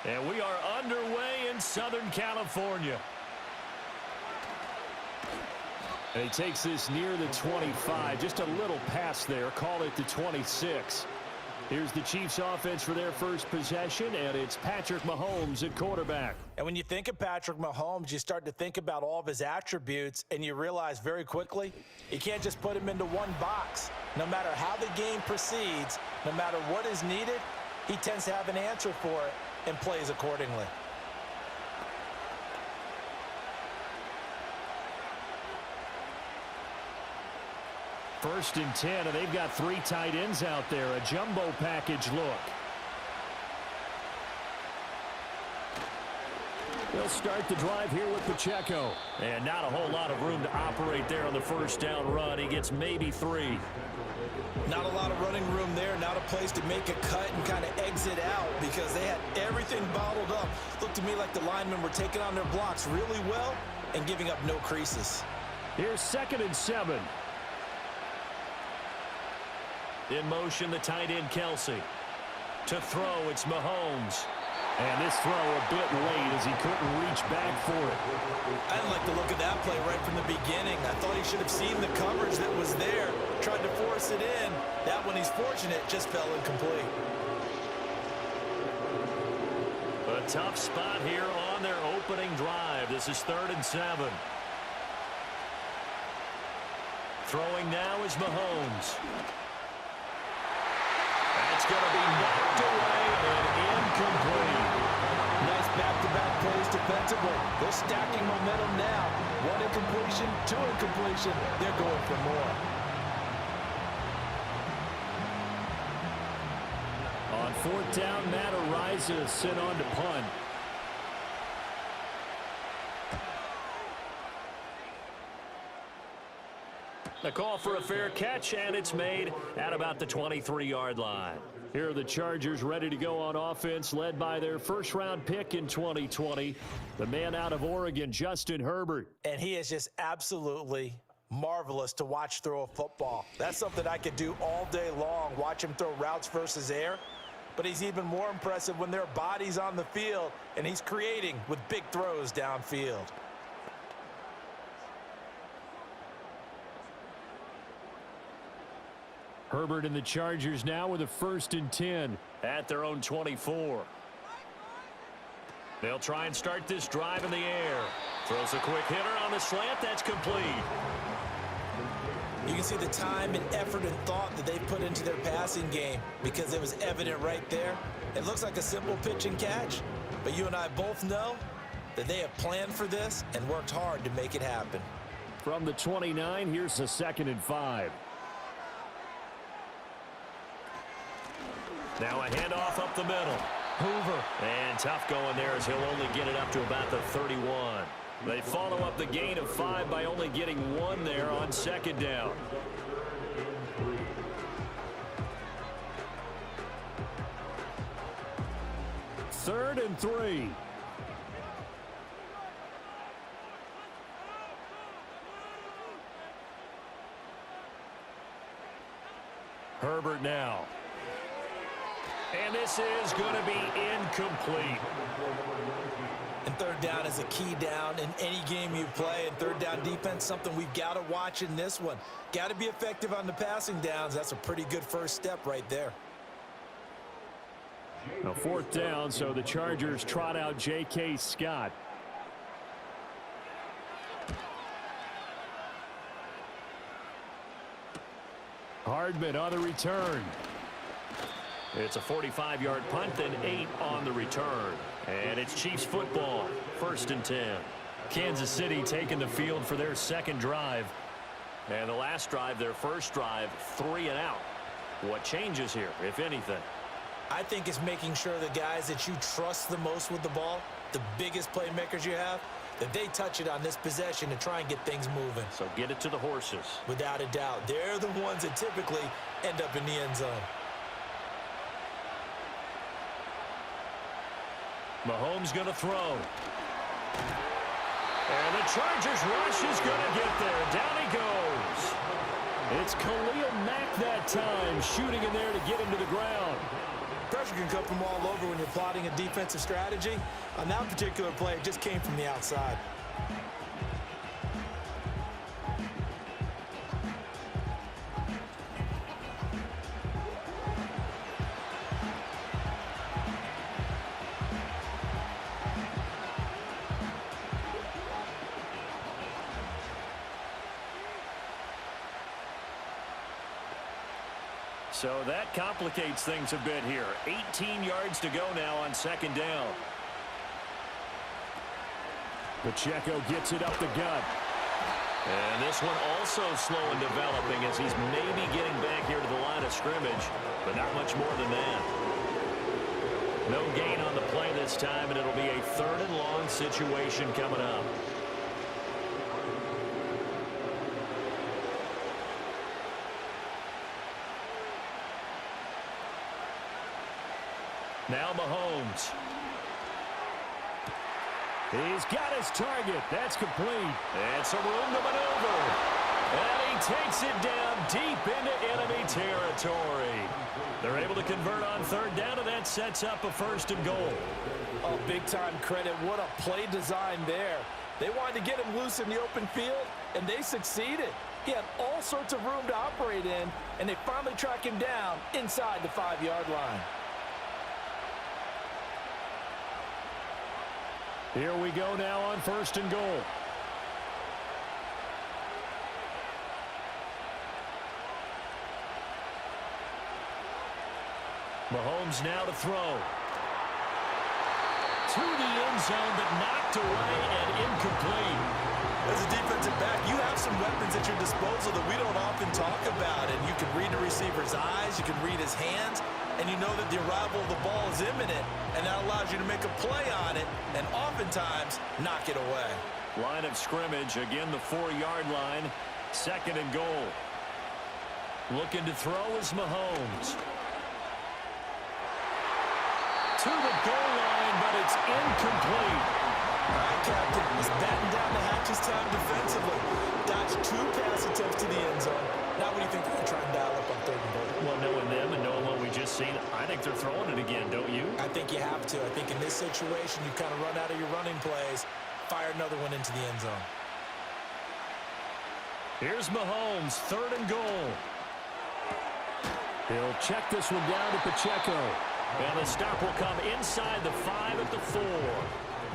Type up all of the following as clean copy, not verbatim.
And we are underway in Southern California. And he takes this near the 25. Just a little pass there. Call it the 26. Here's the Chiefs offense for their first possession, and it's Patrick Mahomes at quarterback. And when you think of Patrick Mahomes, you start to think about all of his attributes, and you realize very quickly you can't just put him into one box. No matter how the game proceeds, no matter what is needed, he tends to have an answer for it and plays accordingly. First and 10, and they've got 3 tight ends out there. A jumbo package look. They'll start the drive here with Pacheco. And not a whole lot of room to operate there on the first down run. He gets maybe 3. Not a lot of running room there. Not a place to make a cut and kind of exit out because they had everything bottled up. Looked to me like the linemen were taking on their blocks really well and giving up no creases. Here's 2nd and 7. In motion, the tight end, Kelsey. To throw, it's Mahomes. And this throw a bit late as he couldn't reach back for it. I didn't like the look of that play right from the beginning. I thought he should have seen the coverage that was there, tried to force it in. That one, he's fortunate, just fell incomplete. A tough spot here on their opening drive. This is 3rd and 7. Throwing now is Mahomes. That's going to be knocked away and incomplete. Nice back-to-back plays defensively. They're stacking momentum now. 1 incompletion, 2 incompletion. They're going for more. On 4th down, Matt Ariza sent on to punt. A call for a fair catch, and it's made at about the 23-yard line. Here are the Chargers ready to go on offense, led by their first-round pick in 2020, the man out of Oregon, Justin Herbert. And he is just absolutely marvelous to watch throw a football. That's something I could do all day long, watch him throw routes versus air. But he's even more impressive when there are bodies on the field, and he's creating with big throws downfield. Herbert and the Chargers now with a 1st and 10 at their own 24. They'll try and start this drive in the air. Throws a quick hitter on the slant. That's complete. You can see the time and effort and thought that they put into their passing game because it was evident right there. It looks like a simple pitch and catch, but you and I both know that they have planned for this and worked hard to make it happen. From the 29, here's a 2nd and 5. Now a handoff up the middle. Hoover. And tough going there as he'll only get it up to about the 31. They follow up the gain of 5 by only getting 1 there on 2nd down. Third and 3. Herbert now. And this is going to be incomplete. And 3rd down is a key down in any game you play. And 3rd down defense, something we've got to watch in this one. Got to be effective on the passing downs. That's a pretty good first step right there. Now 4th down, so the Chargers trot out J.K. Scott. Hardman on the return. It's a 45-yard punt, then 8 on the return. And it's Chiefs football, 1st and 10. Kansas City taking the field for their 2nd drive. And the last drive, their first drive, 3 and out. What changes here, if anything? I think it's making sure the guys that you trust the most with the ball, the biggest playmakers you have, that they touch it on this possession to try and get things moving. So get it to the horses. Without a doubt. They're the ones that typically end up in the end zone. Mahomes going to throw. And the Chargers rush is going to get there. Down he goes. It's Khalil Mack that time, shooting in there to get him to the ground. Pressure can come from all over when you're plotting a defensive strategy. On that particular play, it just came from the outside. So that complicates things a bit here. 18 yards to go now on second down. Pacheco gets it up the gut. And this one also slow in developing as he's maybe getting back here to the line of scrimmage, but not much more than that. No gain on the play this time, and it'll be a 3rd and long situation coming up. Now Mahomes. He's got his target. That's complete. And some room to maneuver. And he takes it down deep into enemy territory. They're able to convert on 3rd down, and that sets up a 1st and goal. Oh, big-time credit. What a play design there. They wanted to get him loose in the open field, and they succeeded. He had all sorts of room to operate in, and they finally track him down inside the 5-yard line. Here we go now on 1st and goal. Mahomes now to throw. To the end zone, but knocked away and incomplete. As a defensive back, you have some weapons at your disposal that we don't often talk about. And you can read the receiver's eyes, you can read his hands, and you know that the arrival of the ball is imminent, and that allows you to make a play on it and oftentimes knock it away. Line of scrimmage, again the 4-yard line, 2nd and goal. Looking to throw is Mahomes. To the goal line, but it's incomplete. All right, Captain, he's batting down the hatches time defensively. Dodged 2 pass attempts to the end zone. Now what do you think they're going to try and dial up on 3rd and goal? Well, knowing them and knowing what we just seen, I think they're throwing it again, don't you? I think you have to. I think in this situation, you kind of run out of your running plays, fire another one into the end zone. Here's Mahomes, 3rd and goal. He'll check this one down to Pacheco. And the stop will come inside the 5 at the 4.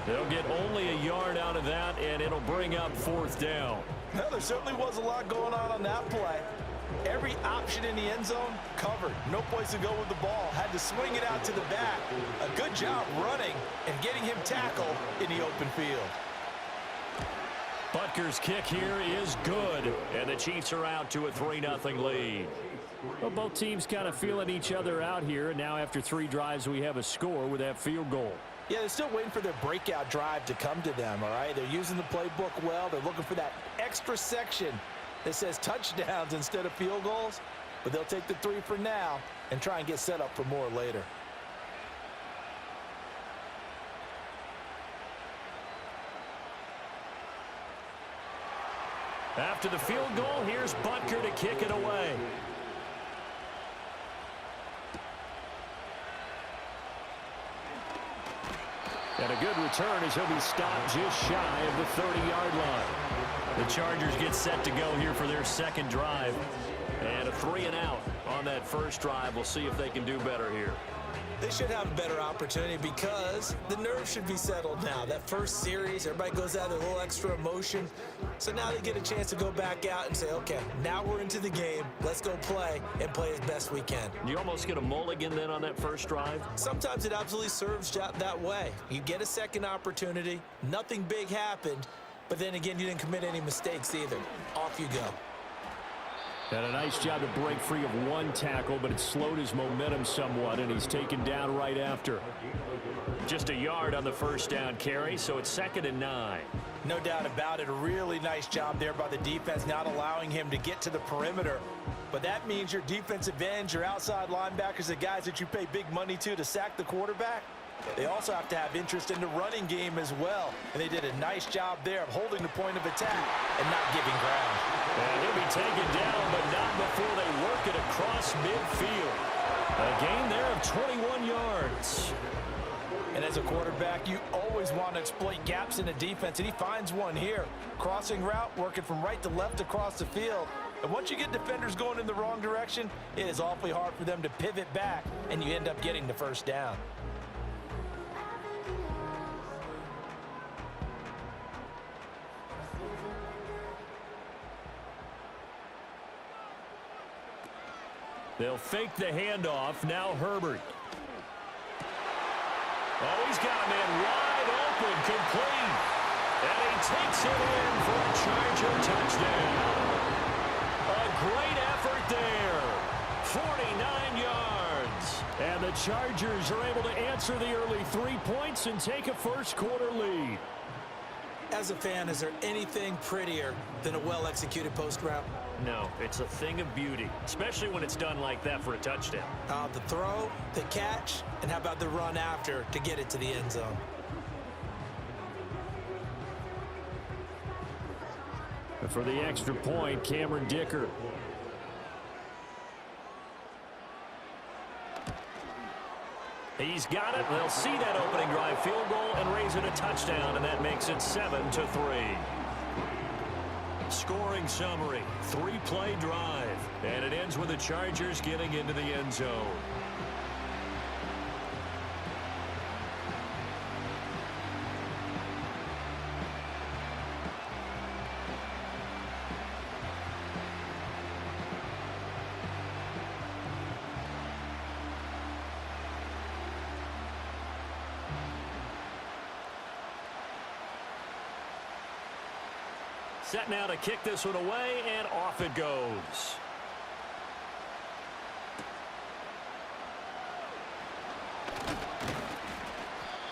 They'll get only a yard out of that, and it'll bring up 4th down. Well, there certainly was a lot going on that play. Every option in the end zone covered. No place to go with the ball. Had to swing it out to the back. A good job running and getting him tackled in the open field. Butker's kick here is good, and the Chiefs are out to a 3-0 lead. Well, both teams kind of feeling each other out here, and now after 3 drives, we have a score with that field goal. Yeah, they're still waiting for their breakout drive to come to them, all right? They're using the playbook well. They're looking for that extra section that says touchdowns instead of field goals, but they'll take the 3 for now and try and get set up for more later. After the field goal, here's Butker to kick it away. And a good return as he'll be stopped just shy of the 30-yard line. The Chargers get set to go here for their 2nd drive. And a 3-and-out on that first drive. We'll see if they can do better here. They should have a better opportunity because the nerves should be settled now. That first series, everybody goes out with a little extra emotion. So now they get a chance to go back out and say, okay, now we're into the game. Let's go play and play as best we can. You almost get a mulligan then on that first drive? Sometimes it absolutely serves that way. You get a second opportunity. Nothing big happened. But then again, you didn't commit any mistakes either. Off you go. And a nice job to break free of 1 tackle, but it slowed his momentum somewhat, and he's taken down right after. Just a yard on the first down carry, so it's 2nd and 9. No doubt about it. A really nice job there by the defense, not allowing him to get to the perimeter. But that means your defensive ends, your outside linebackers, the guys that you pay big money to sack the quarterback, they also have to have interest in the running game as well. And they did a nice job there of holding the point of attack and not giving ground. And he'll be taken down, but not before they work it across midfield. A gain there of 21 yards. And as a quarterback, you always want to exploit gaps in the defense, and he finds one here. Crossing route, working from right to left across the field. And once you get defenders going in the wrong direction, it is awfully hard for them to pivot back, and you end up getting the first down. They'll fake the handoff. Now Herbert. Oh, he's got a man wide open, complete. And he takes it in for a Charger touchdown. A great effort there. 49 yards. And the Chargers are able to answer the early 3 points and take a first-quarter lead. As a fan, is there anything prettier than a well-executed post route? No, it's a thing of beauty, especially when it's done like that for a touchdown. The throw, the catch, and how about the run after to get it to the end zone? For the extra point, Cameron Dicker. He's got it. They'll see that opening drive field goal and raise it a touchdown, and that makes it 7-3. Scoring summary, 3-play drive, and it ends with the Chargers getting into the end zone. Set now to kick this one away, and off it goes.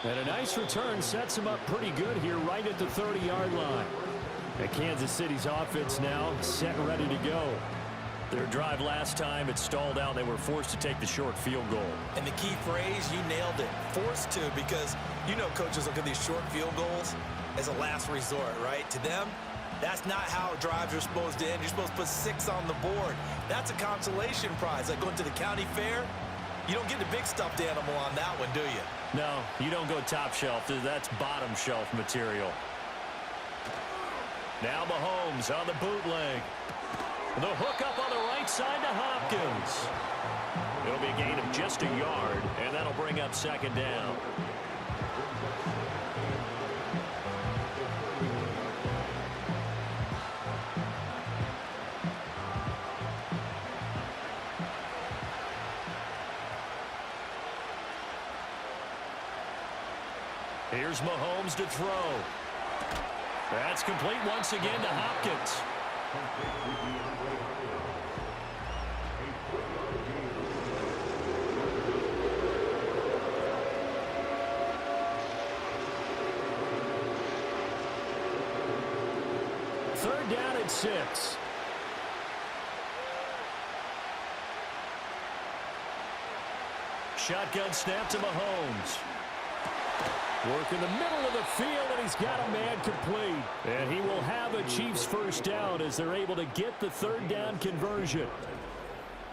And a nice return sets him up pretty good here right at the 30-yard line. And Kansas City's offense now set and ready to go. Their drive last time, it stalled out. They were forced to take the short field goal. And the key phrase, you nailed it, forced to, because you know coaches look at these short field goals as a last resort, right? To them, that's not how drives are supposed to end. You're supposed to put 6 on the board. That's a consolation prize. Like going to the county fair, you don't get the big stuffed animal on that one, do you? No, you don't go top shelf. That's bottom shelf material. Now Mahomes on the bootleg. The hook up on the right side to Hopkins. It'll be a gain of just a yard, and that'll bring up second down. Here's Mahomes to throw. That's complete once again to Hopkins. Third down and 6. Shotgun snap to Mahomes. Work in the middle of the field, and he's got a man complete. And he will have a Chiefs first down as they're able to get the third down conversion.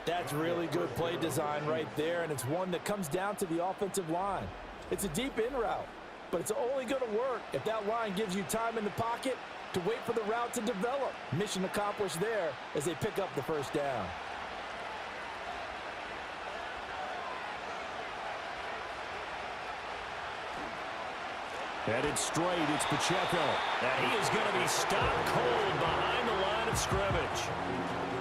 That's really good play design right there, and it's one that comes down to the offensive line. It's a deep in route, but it's only going to work if that line gives you time in the pocket to wait for the route to develop. Mission accomplished there as they pick up the first down. Headed straight, it's Pacheco. And he is going to be stopped cold behind the line of scrimmage.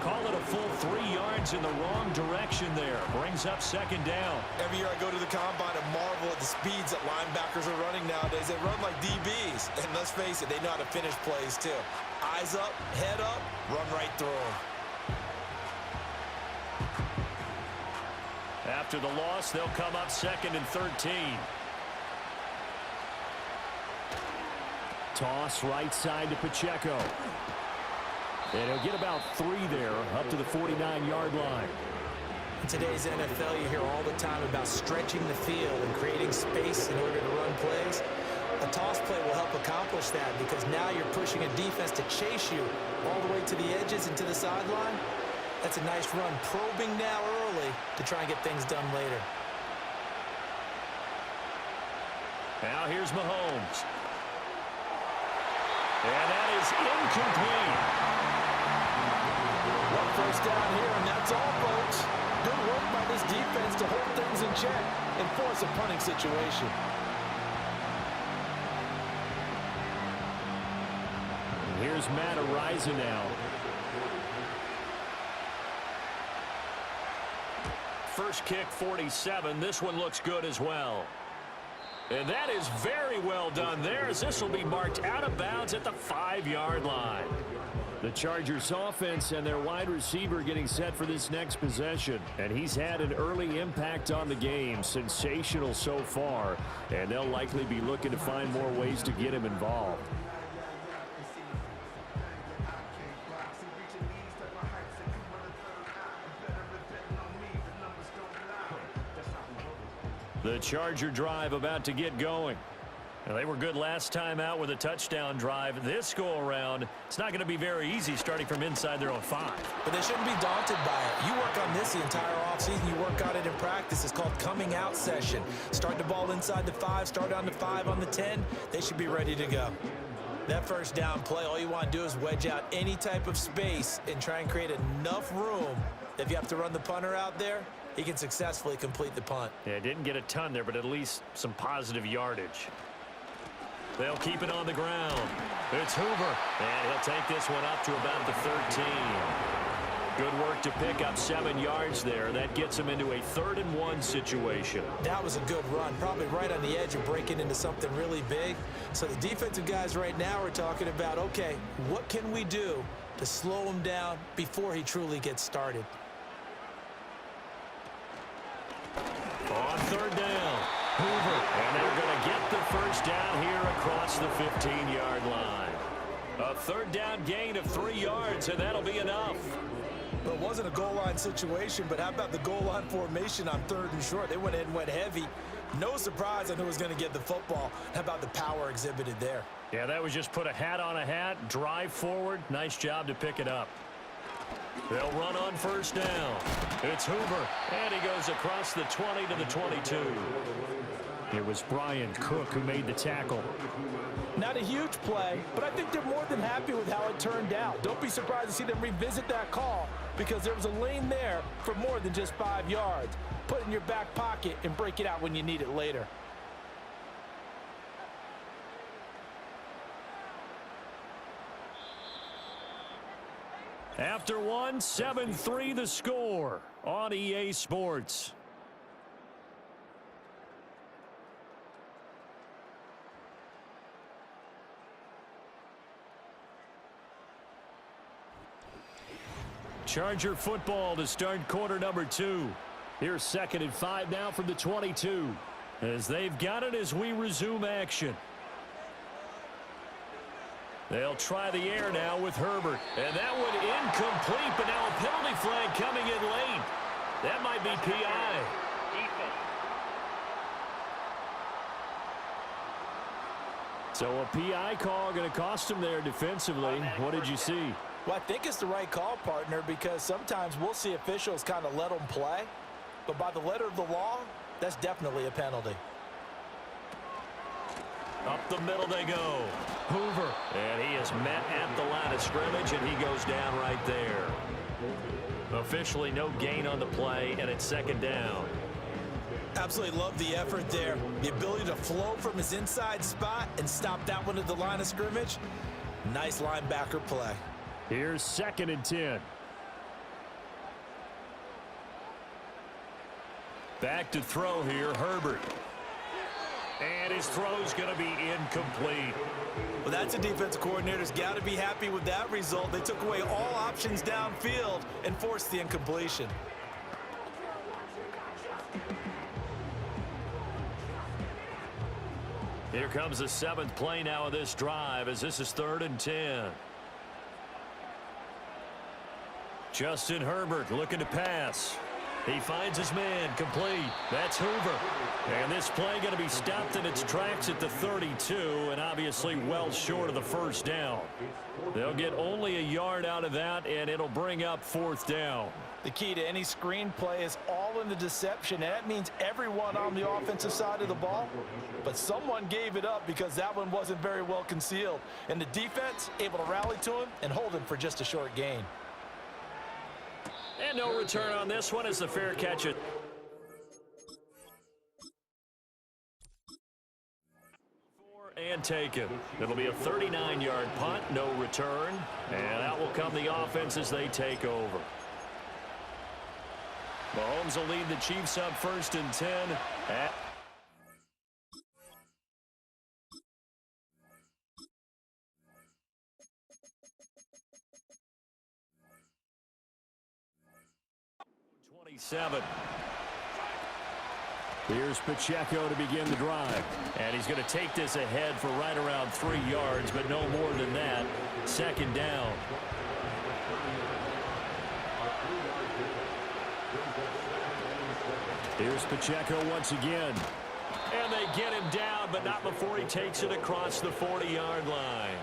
Call it a full 3 yards in the wrong direction there. Brings up second down. Every year I go to the combine and marvel at the speeds that linebackers are running nowadays. They run like DBs. And let's face it, they know how to finish plays too. Eyes up, head up, run right through them. After the loss, they'll come up second and 13. Toss right side to Pacheco. And he'll get about 3 there, up to the 49-yard line. In today's NFL, you hear all the time about stretching the field and creating space in order to run plays. A toss play will help accomplish that because now you're pushing a defense to chase you all the way to the edges and to the sideline. That's a nice run, probing now early early to try and get things done later. Now here's Mahomes. And that is incomplete. One first down here, and that's all, folks. Good work by this defense to hold things in check and force a punting situation. Here's Matt Araiza now. First kick, 47. This one looks good as well. And that is very well done there, as this will be marked out of bounds at the 5-yard line. The Chargers offense and their wide receiver getting set for this next possession. And he's had an early impact on the game. Sensational so far. And they'll likely be looking to find more ways to get him involved. The Charger drive about to get going. Now, they were good last time out with a touchdown drive. This go-around, it's not going to be very easy starting from inside their own 5. But they shouldn't be daunted by it. You work on this the entire offseason. You work on it in practice. It's called coming out session. Start the ball inside the 5, start on the 5, on the 10. They should be ready to go. That first down play, all you want to do is wedge out any type of space and try and create enough room. If you have to run the punter out there, he can successfully complete the punt. Yeah, didn't get a ton there, but at least some positive yardage. They'll keep it on the ground. It's Hoover, and he'll take this one up to about the 13. Good work to pick up 7 yards there. That gets him into a 3rd-and-1 situation. That was a good run, probably right on the edge of breaking into something really big. So the defensive guys right now are talking about, okay, what can we do to slow him down before he truly gets started? On 3rd down, Hoover, and they're going to get the first down here across the 15-yard line. A 3rd down gain of 3 yards, and that'll be enough. Well, it wasn't a goal line situation, but how about the goal line formation on 3rd and short? They went ahead and went heavy. No surprise on who was going to get the football. How about the power exhibited there? Yeah, that was just put a hat on a hat, drive forward. Nice job to pick it up. They'll run on 1st down. It's Hoover, and he goes across the 20 to the 22. It was Brian Cook who made the tackle. Not a huge play, but I think they're more than happy with how it turned out. Don't be surprised to see them revisit that call, because there was a lane there for more than just 5 yards. Put it in your back pocket and break it out when you need it later. After one, 7-3 the score on EA Sports. Charger football to start quarter number 2. Here's 2nd and 5 now from the 22. As they've got it as we resume action. They'll try the air now with Herbert. And that one incomplete, but now a penalty flag coming in late. That might be PI. So a PI call going to cost him there defensively. What did you see? Well, I think it's the right call, partner, because sometimes we'll see officials kind of let them play. But by the letter of the law, that's definitely a penalty. Up the middle they go. Hoover. And he is met at the line of scrimmage, and he goes down right there. Officially no gain on the play, and it's 2nd down. Absolutely love the effort there. The ability to flow from his inside spot and stop that one at the line of scrimmage. Nice linebacker play. Here's 2nd and 10. Back to throw here, Herbert. And his throw's going to be incomplete. Well, that's a defensive coordinator's got to be happy with that result. They took away all options downfield and forced the incompletion. Here comes the 7th play now of this drive, as this is 3rd and 10. Justin Herbert looking to pass. He finds his man, complete. That's Hoover. And this play going to be stopped in its tracks at the 32, and obviously well short of the 1st down. They'll get only a yard out of that, and it'll bring up 4th down. The key to any screenplay is all in the deception, and that means everyone on the offensive side of the ball. But someone gave it up because that one wasn't very well concealed. And the defense able to rally to him and hold him for just a short gain. And no return on this one as the fair catch it. And taken. It'll be a 39-yard punt, no return. And out will come the offense as they take over. Mahomes will lead the Chiefs up 1st and 10. At 27. Here's Pacheco to begin the drive. And he's going to take this ahead for right around 3 yards, but no more than that. 2nd down. Here's Pacheco once again. And they get him down, but not before he takes it across the 40-yard line.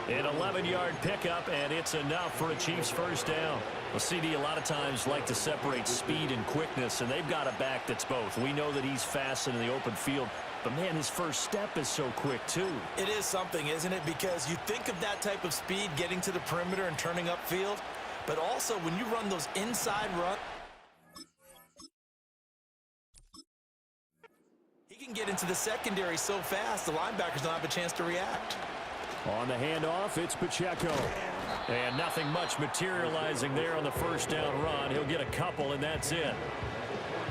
An 11-yard pickup, and it's enough for a Chiefs 1st down. Well, CD a lot of times like to separate speed and quickness, and they've got a back that's both. We know that he's fast in the open field, but, man, his first step is so quick, too. It is something, isn't it? Because you think of that type of speed getting to the perimeter and turning upfield, but also when you run those inside runs, he can get into the secondary so fast, the linebackers don't have a chance to react. On the handoff, it's Pacheco. And nothing much materializing there on the 1st down run. He'll get a couple, and that's it.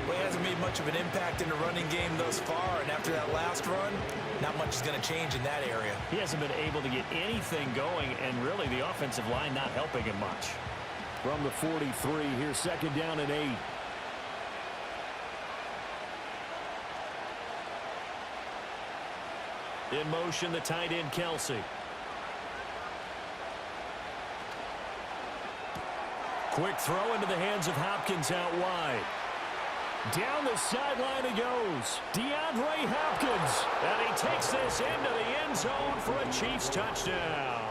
Well, he hasn't made much of an impact in the running game thus far, and after that last run, not much is going to change in that area. He hasn't been able to get anything going, and really the offensive line not helping him much. From the 43, here's 2nd down and 8. In motion, the tight end, Kelsey. Quick throw into the hands of Hopkins out wide. Down the sideline he goes. DeAndre Hopkins. And he takes this into the end zone for a Chiefs touchdown.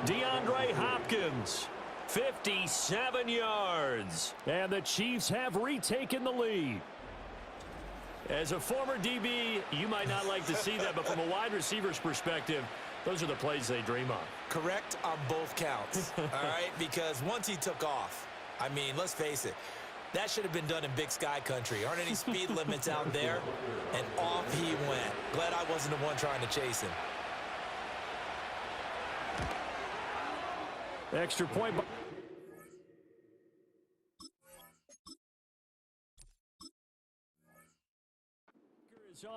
DeAndre Hopkins, 57 yards. And the Chiefs have retaken the lead. As a former DB, you might not like to see that, but from a wide receiver's perspective, those are the plays they dream of. Correct on both counts, all right? Because once he took off, I mean, let's face it, that should have been done in Big Sky country. Aren't any speed limits out there? And off he went. Glad I wasn't the one trying to chase him. Extra point.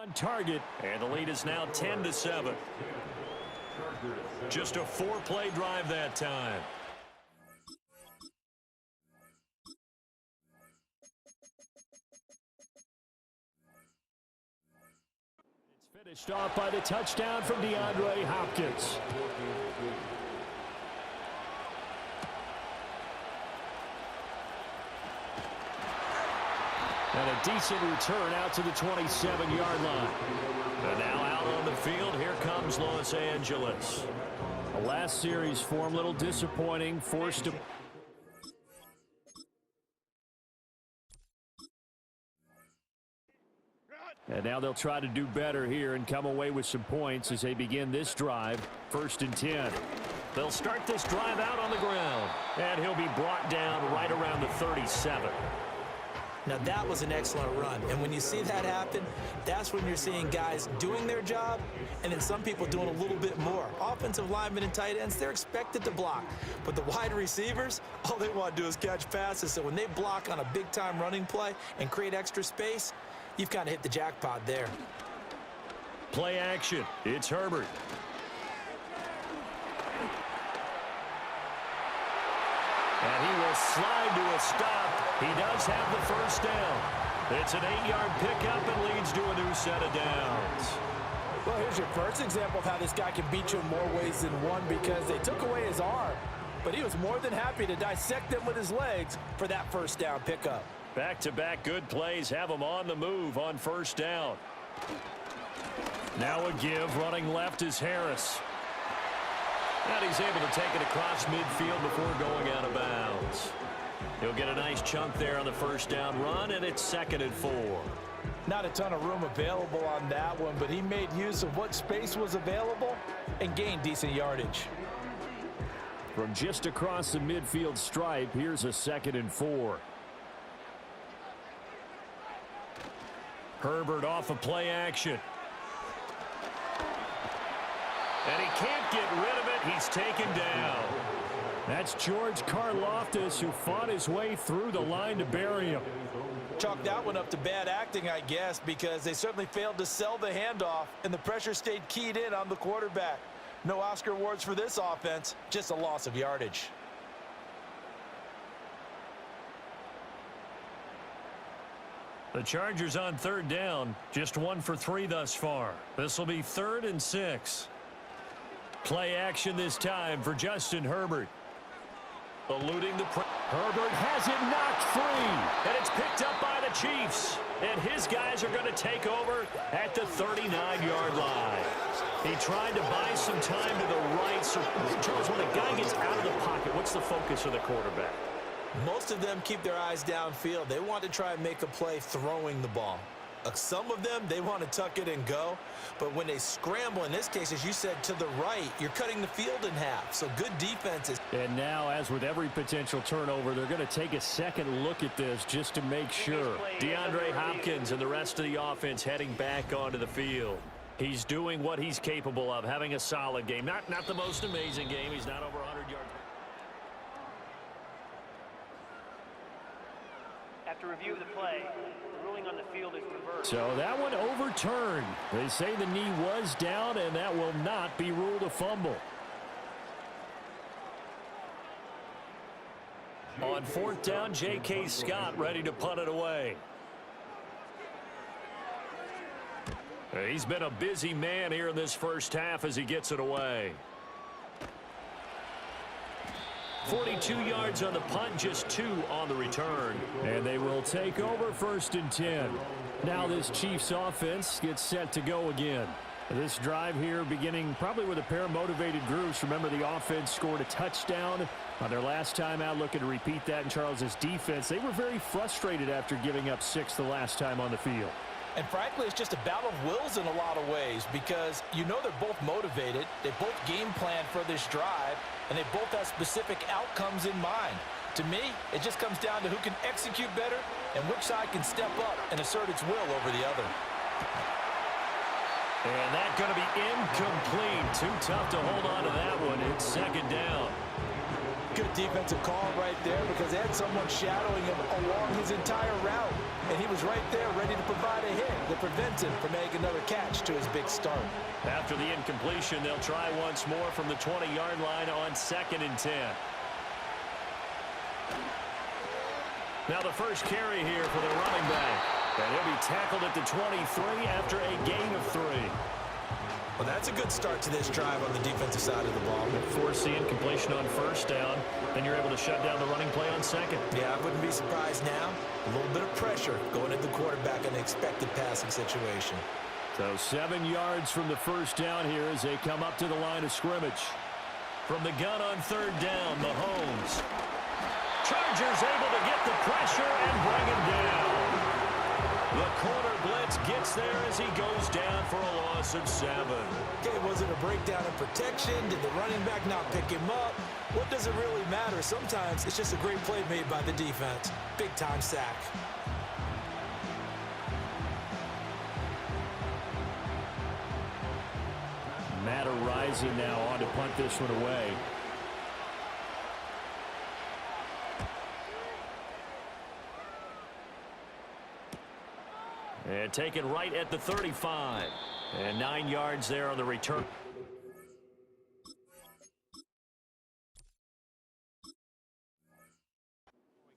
On target, and the lead is now 10-7. Just a 4-play drive that time. It's finished off by the touchdown from DeAndre Hopkins. And a decent return out to the 27-yard line. And now out on the field, here comes Los Angeles. The last series form a little disappointing, forced to... And now they'll try to do better here and come away with some points as they begin this drive, 1st and 10. They'll start this drive out on the ground, and he'll be brought down right around the 37. Now, that was an excellent run. And when you see that happen, that's when you're seeing guys doing their job and then some people doing a little bit more. Offensive linemen and tight ends, they're expected to block. But the wide receivers, all they want to do is catch passes. So when they block on a big-time running play and create extra space, you've kind of hit the jackpot there. Play action. It's Herbert. And he will slide to a stop. He does have the 1st down. It's an 8-yard pickup and leads to a new set of downs. Well, here's your first example of how this guy can beat you in more ways than one, because they took away his arm, but he was more than happy to dissect them with his legs for that 1st down pickup. Back-to-back good plays have him on the move on 1st down. Now a give. Running left is Harris. And he's able to take it across midfield before going out of bounds. He'll get a nice chunk there on the first down run, and it's 2nd and 4. Not a ton of room available on that one, but he made use of what space was available and gained decent yardage. From just across the midfield stripe, here's a 2nd and 4. Herbert off of play action. And he can't get rid of it. He's taken down. That's George Karlaftis, who fought his way through the line to bury him. Chalk that one up to bad acting, I guess, because they certainly failed to sell the handoff, and the pressure stayed keyed in on the quarterback. No Oscar awards for this offense, just a loss of yardage. The Chargers on 3rd down, just 1 for 3 thus far. This will be 3rd and 6. Play action this time for Justin Herbert. Eluding the Herbert has it knocked free. And it's picked up by the Chiefs. And his guys are going to take over at the 39-yard line. He tried to buy some time to the right. So, Charles, when a guy gets out of the pocket, what's the focus of the quarterback? Most of them keep their eyes downfield. They want to try and make a play throwing the ball. Some of them, they want to tuck it and go. But when they scramble, in this case, as you said, to the right, you're cutting the field in half. So good defenses. And now, as with every potential turnover, they're going to take a second look at this just to make sure. DeAndre Hopkins and the rest of the offense heading back onto the field. He's doing what he's capable of, having a solid game. Not the most amazing game. He's not over 100 yards. After review of the play, the ruling on the field is reversed. So that one overturned. They say the knee was down, and that will not be ruled a fumble. On 4th down, J.K. Scott ready to punt it away. He's been a busy man here in this first half as he gets it away. 42 yards on the punt, just 2 on the return. And they will take over 1st and 10. Now this Chiefs offense gets set to go again. This drive here beginning probably with a pair of motivated groups. Remember, the offense scored a touchdown on their last time out, looking to repeat that in Charles's defense. They were very frustrated after giving up 6 the last time on the field. And frankly, it's just a battle of wills in a lot of ways because you know they're both motivated. They both game plan for this drive, and they both have specific outcomes in mind. To me, it just comes down to who can execute better and which side can step up and assert its will over the other. And that's going to be incomplete. Too tough to hold on to that one. It's 2nd down. Good defensive call right there because they had someone shadowing him along his entire route. And he was right there ready to provide a hit that prevents him from making another catch to his big start. After the incompletion, they'll try once more from the 20-yard line on 2nd and 10. Now the first carry here for the running back. And he'll be tackled at the 23 after a gain of 3. Well, that's a good start to this drive on the defensive side of the ball. Force the incompletion on 1st down. Then you're able to shut down the running play on 2nd. Yeah, I wouldn't be surprised now. A little bit of pressure going at the quarterback in an expected passing situation. So 7 yards from the first down here as they come up to the line of scrimmage. From the gun on 3rd down, Mahomes. Chargers able to get the pressure and bring him down. The corner blitz gets there as he goes down for a loss of 7. Okay, was it a breakdown in protection? Did the running back not pick him up? What does it really matter? Sometimes it's just a great play made by the defense. Big-time sack. Matt rising now on to punt this one away. And taken right at the 35. And 9 yards there on the return.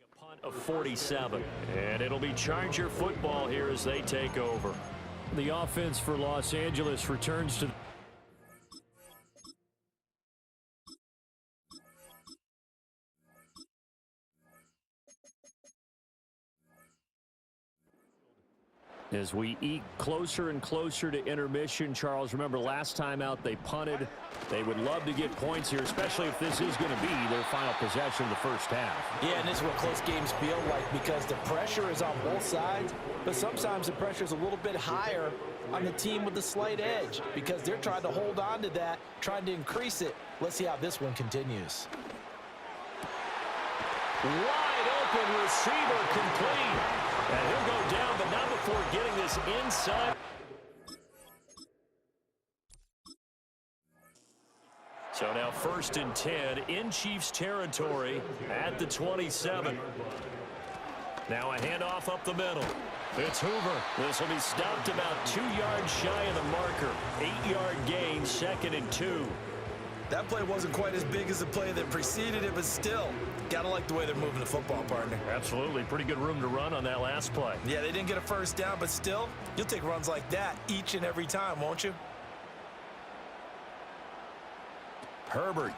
A punt of 47. And it'll be Charger football here as they take over. The offense for Los Angeles returns to As we eke closer and closer to intermission, Charles, remember last time out they punted. They would love to get points here, especially if this is going to be their final possession of the first half. Yeah, and this is what close games feel like because the pressure is on both sides, but sometimes the pressure is a little bit higher on the team with the slight edge because they're trying to hold on to that, trying to increase it. Let's see how this one continues. Wide open receiver complete. And he'll go down, but not before getting this inside. So now 1st and 10 in Chiefs territory at the 27. Now a handoff up the middle. It's Hoover. This will be stopped about 2 yards shy of the marker. 8-yard gain, 2nd and 2. That play wasn't quite as big as the play that preceded it, but still, gotta like the way they're moving the football, partner. Absolutely. Pretty good room to run on that last play. Yeah, they didn't get a first down, but still, you'll take runs like that each and every time, won't you? Herbert.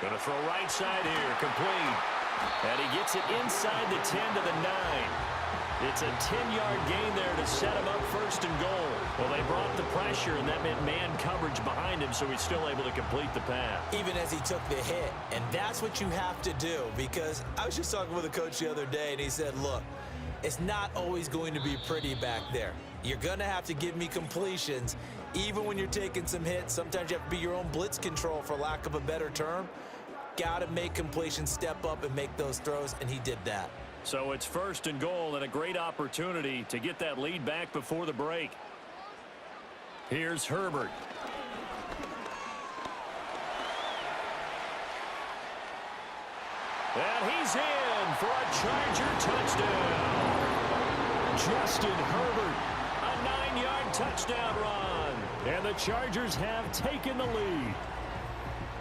Going to throw right side here, complete. And he gets it inside the 10 to the 9. It's a 10-yard gain there to set him up 1st and goal. Well, they brought the pressure, and that meant man coverage behind him, so he's still able to complete the pass. Even as he took the hit, and that's what you have to do, because I was just talking with a coach the other day, and he said, look, it's not always going to be pretty back there. You're going to have to give me completions, even when you're taking some hits. Sometimes you have to be your own blitz control, for lack of a better term. Got to make completions, step up, and make those throws, and he did that. So it's 1st and goal and a great opportunity to get that lead back before the break. Here's Herbert. And he's in for a Charger touchdown. Justin Herbert, a 9-yard touchdown run. And the Chargers have taken the lead.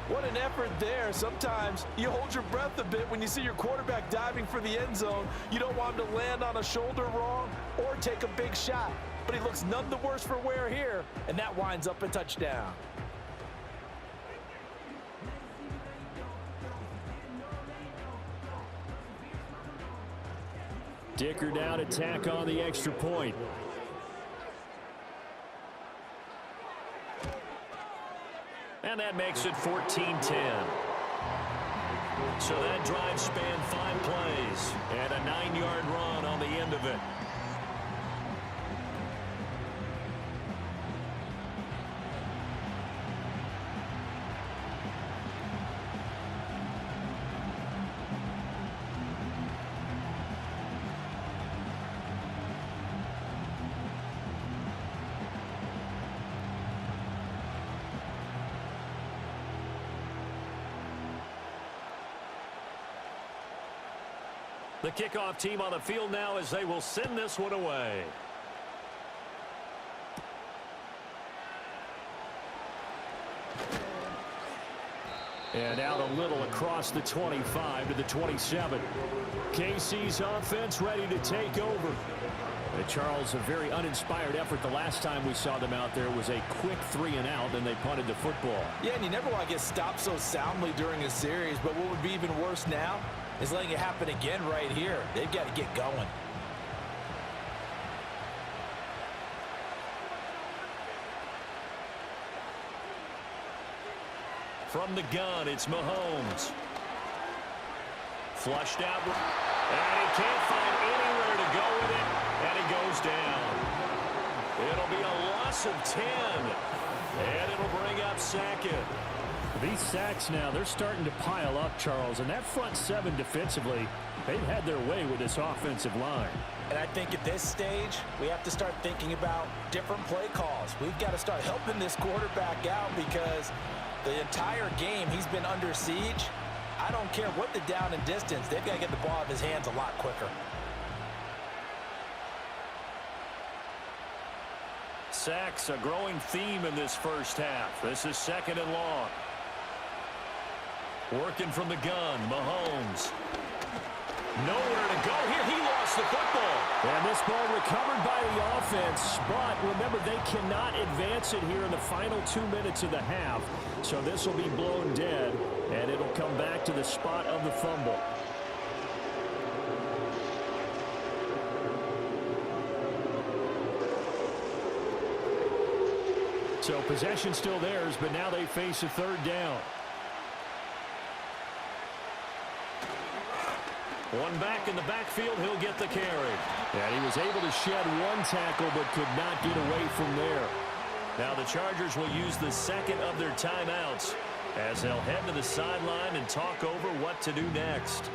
What an effort there. Sometimes you hold your breath a bit when you see your quarterback diving for the end zone. You don't want him to land on a shoulder wrong or take a big shot. But he looks none the worse for wear here, and that winds up a touchdown. Dicker down, attack on the extra point. And that makes it 14-10. So that drive spanned 5 plays and a 9-yard run on the end of it. The kickoff team on the field now as they will send this one away. And out a little across the 25 to the 27. KC's offense ready to take over. Charles, a very uninspired effort the last time we saw them out there was a quick 3-and-out, and they punted the football. Yeah, and you never want to get stopped so soundly during a series, but what would be even worse now is letting it happen again right here. They've got to get going. From the gun, it's Mahomes. Flushed out. And he can't find anywhere to go with it. And he goes down. It'll be a loss of 10. And it'll bring up second. These sacks now, they're starting to pile up, Charles. And that front seven defensively, they've had their way with this offensive line. And I think at this stage, we have to start thinking about different play calls. We've got to start helping this quarterback out because the entire game he's been under siege. I don't care what the down and distance. They've got to get the ball out of his hands a lot quicker. Sacks, a growing theme in this first half. This is second and long. Working from the gun, Mahomes. Nowhere to go here. He lost the football. And this ball recovered by the offense. But remember, they cannot advance it here in the final 2 minutes of the half. So this will be blown dead, and it'll come back to the spot of the fumble. So possession still theirs, but now they face a third down. One back in the backfield, he'll get the carry. And he was able to shed one tackle but could not get away from there. Now the Chargers will use the second of their timeouts as they'll head to the sideline and talk over what to do next.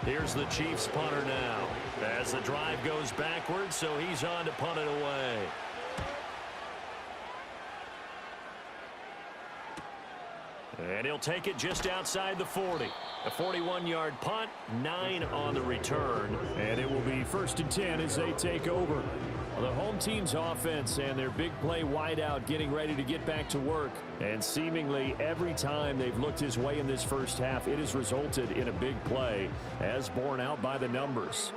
Here's the Chiefs punter now as the drive goes backwards, so he's on to punt it away. And he'll take it just outside the 40. A 41-yard punt, 9 on the return. And it will be 1st and 10 as they take over. The home team's offense and their big play wideout getting ready to get back to work. And seemingly every time they've looked his way in this first half, it has resulted in a big play, as borne out by the numbers.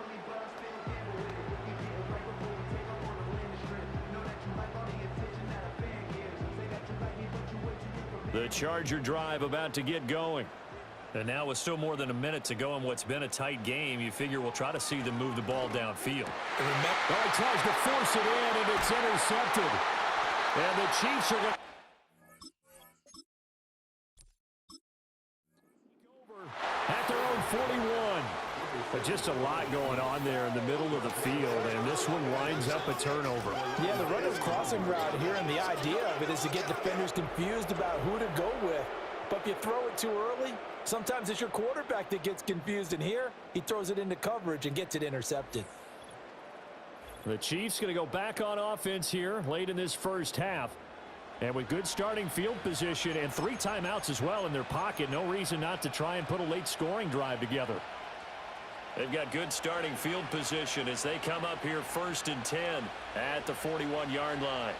The Charger drive about to get going. And now with still more than a minute to go in what's been a tight game, you figure we'll try to see them move the ball downfield. Oh, he tries to force it in, and it's intercepted. And the Chiefs are going to over at their own 41. But just a lot going on there in the middle of the field, and this one winds up a turnover. Yeah, the runner's crossing route here, and the idea of it is to get defenders confused about who to go with. But if you throw it too early, sometimes it's your quarterback that gets confused, and here he throws it into coverage and gets it intercepted. The Chiefs going to go back on offense here late in this first half. And with good starting field position and 3 timeouts as well in their pocket, no reason not to try and put a late scoring drive together. They've got good starting field position as they come up here 1st and 10 at the 41-yard line.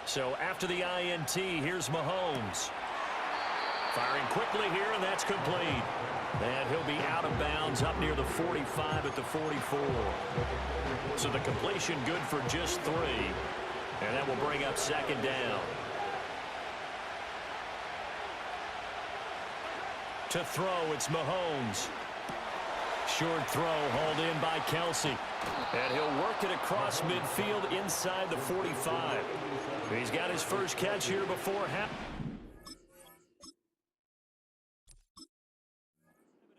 So after the INT, here's Mahomes. Firing quickly here, and that's complete. And he'll be out of bounds up near the 45 at the 44. So the completion good for just 3. And that will bring up 2nd down. To throw, it's Mahomes. Short throw hauled in by Kelsey. And he'll work it across midfield inside the 45. He's got his first catch here before half.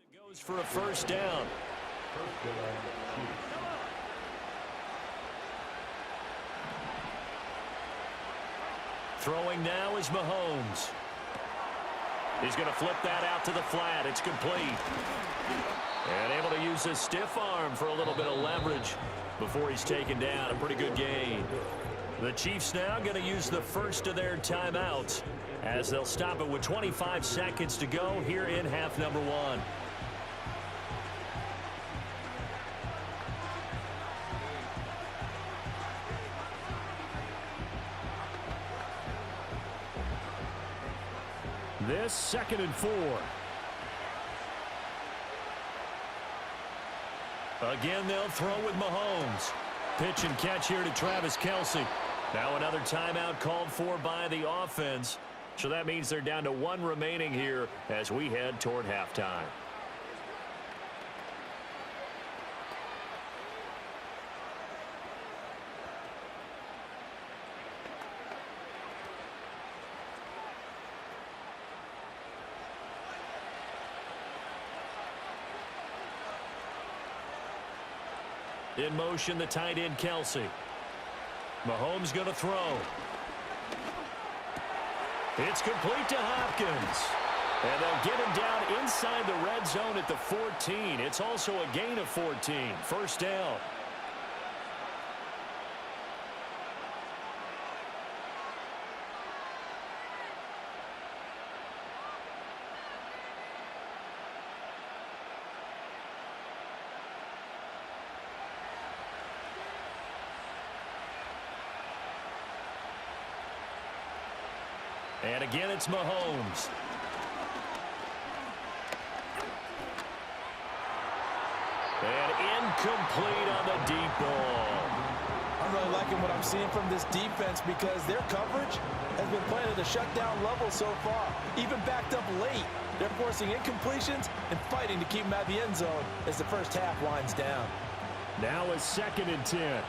It goes for a 1st down. Throwing now is Mahomes. He's going to flip that out to the flat. It's complete. And able to use his stiff arm for a little bit of leverage before he's taken down. A pretty good gain. The Chiefs now going to use the first of their timeouts as they'll stop it with 25 seconds to go here in half number 1. This 2nd and 4. Again, they'll throw with Mahomes. Pitch and catch here to Travis Kelsey. Now another timeout called for by the offense. So that means they're down to 1 remaining here as we head toward halftime. In motion, the tight end, Kelsey. Mahomes going to throw. It's complete to Hopkins. And they'll get him down inside the red zone at the 14. It's also a gain of 14. 1st down. And again, it's Mahomes. And incomplete on the deep ball. I'm really liking what I'm seeing from this defense because their coverage has been playing at a shutdown level so far. Even backed up late, they're forcing incompletions and fighting to keep them out of the end zone as the first half winds down. Now a 2nd and 10.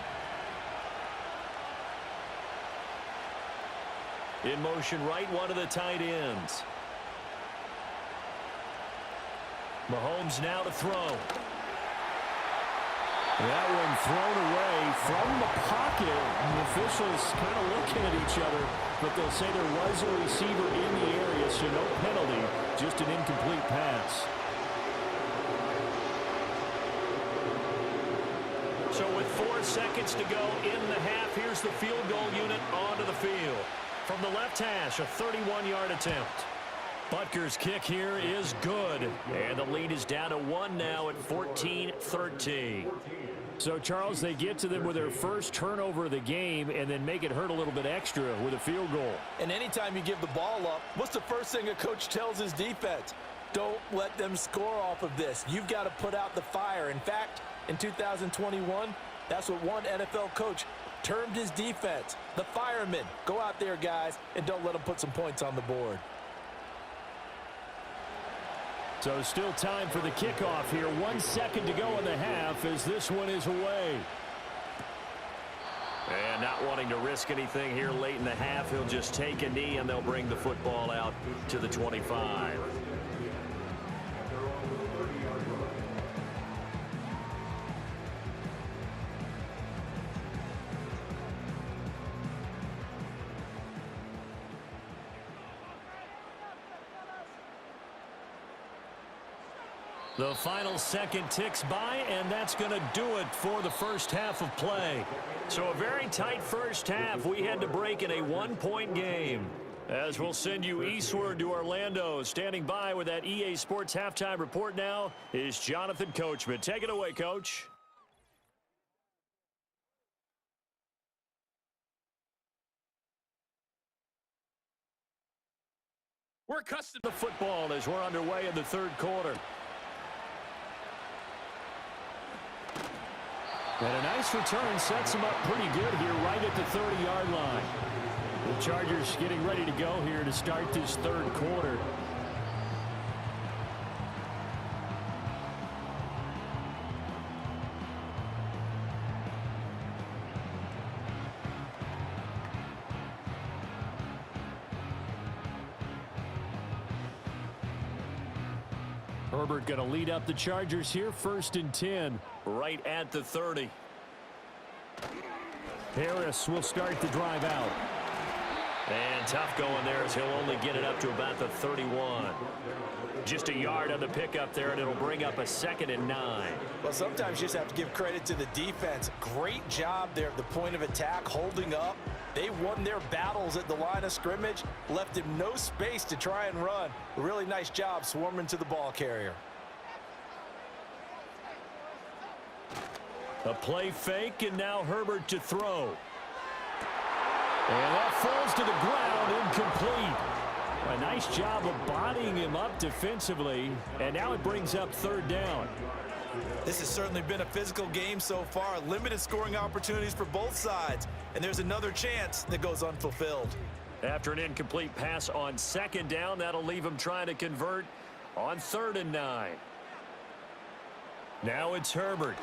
In motion right, one of the tight ends. Mahomes now to throw. That one thrown away from the pocket. And the officials kind of looking at each other, but they'll say there was a receiver in the area, so no penalty, just an incomplete pass. So with 4 seconds to go in the half, here's the field goal unit onto the field. From the left hash, a 31-yard attempt. Butker's kick here is good. And the lead is down to 1 now at 14-13. So, Charles, they get to them with their first turnover of the game and then make it hurt a little bit extra with a field goal. And anytime you give the ball up, what's the first thing a coach tells his defense? Don't let them score off of this. You've got to put out the fire. In fact, in 2021, that's what one NFL coach termed his defense, the firemen. Go out there, guys, and don't let them put some points on the board. So still time for the kickoff here. 1 second to go in the half as this one is away. And not wanting to risk anything here late in the half, he'll just take a knee and they'll bring the football out to the 25. The final second ticks by, and that's going to do it for the first half of play. So a very tight first half. We had to break in a 1-point game. As we'll send you eastward to Orlando. Standing by with that EA Sports halftime report now is Jonathan Coachman. Take it away, Coach. We're accustomed to football as we're underway in the third quarter. And a nice return sets them up pretty good here right at the 30-yard line. The Chargers getting ready to go here to start this third quarter. Herbert going to lead up the Chargers here, 1st and 10. Right at the 30. Harris will start the drive out. And tough going there as he'll only get it up to about the 31. Just a yard on the pickup there, and it'll bring up a 2nd and 9. Well, sometimes you just have to give credit to the defense. Great job there at the point of attack, holding up. They won their battles at the line of scrimmage, left him no space to try and run. A really nice job swarming to the ball carrier. A play fake, and now Herbert to throw. And that falls to the ground, incomplete. A nice job of bodying him up defensively, and now it brings up 3rd down. This has certainly been a physical game so far. Limited scoring opportunities for both sides, and there's another chance that goes unfulfilled. After an incomplete pass on 2nd down, that'll leave him trying to convert on 3rd and 9. Now it's Herbert.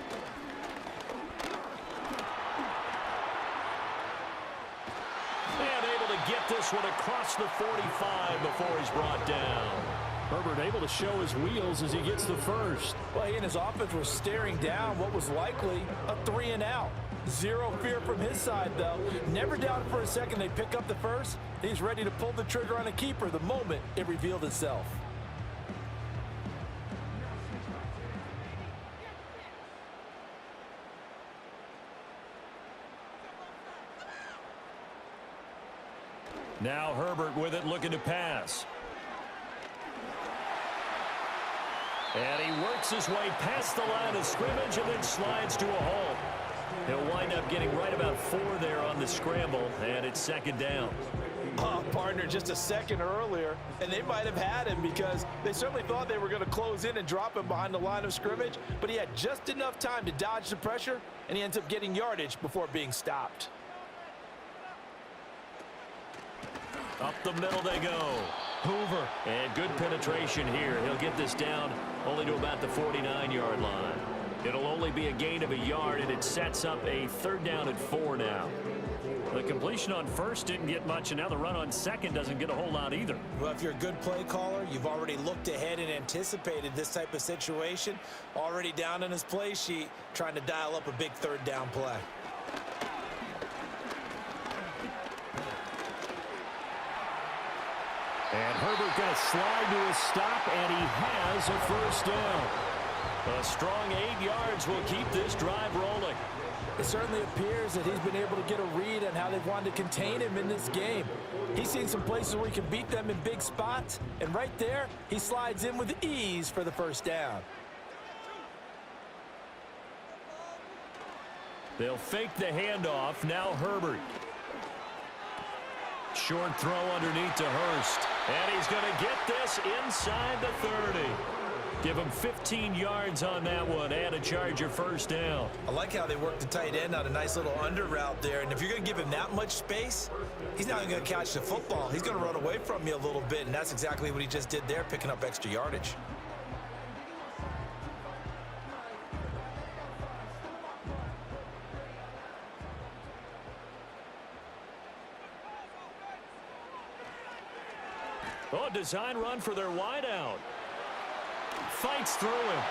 And able to get this one across the 45 before he's brought down. Herbert able to show his wheels as he gets the first. Well, he and his offense were staring down what was likely a 3-and-out. Zero fear from his side, though. Never doubted for a second they pick up the first. He's ready to pull the trigger on a keeper the moment it revealed itself. Now Herbert with it, looking to pass. And he works his way past the line of scrimmage and then slides to a halt. He'll wind up getting right about 4 there on the scramble, and it's 2nd down. Oh, partner, there just a second earlier, and they might have had him because they certainly thought they were going to close in and drop him behind the line of scrimmage, but he had just enough time to dodge the pressure, and he ends up getting yardage before being stopped. Up the middle they go. Hoover. And good penetration here. He'll get this down only to about the 49-yard line. It'll only be a gain of a yard, and it sets up a 3rd down and 4 now. The completion on first didn't get much, and now the run on second doesn't get a whole lot either. Well, if you're a good play caller, you've already looked ahead and anticipated this type of situation. Already down in his play sheet, trying to dial up a big 3rd down play. And Herbert going to slide to a stop, and he has a 1st down. A strong 8 yards will keep this drive rolling. It certainly appears that he's been able to get a read on how they've wanted to contain him in this game. He's seen some places where he can beat them in big spots, and right there, he slides in with ease for the 1st down. They'll fake the handoff. Now Herbert. Short throw underneath to Hurst. And he's going to get this inside the 30. Give him 15 yards on that one and a Charger 1st down. I like how they work the tight end on a nice little under route there. And if you're going to give him that much space, he's not going to catch the football. He's going to run away from you a little bit, and that's exactly what he just did there, picking up extra yardage. Oh, design run for their wideout. Fights through him.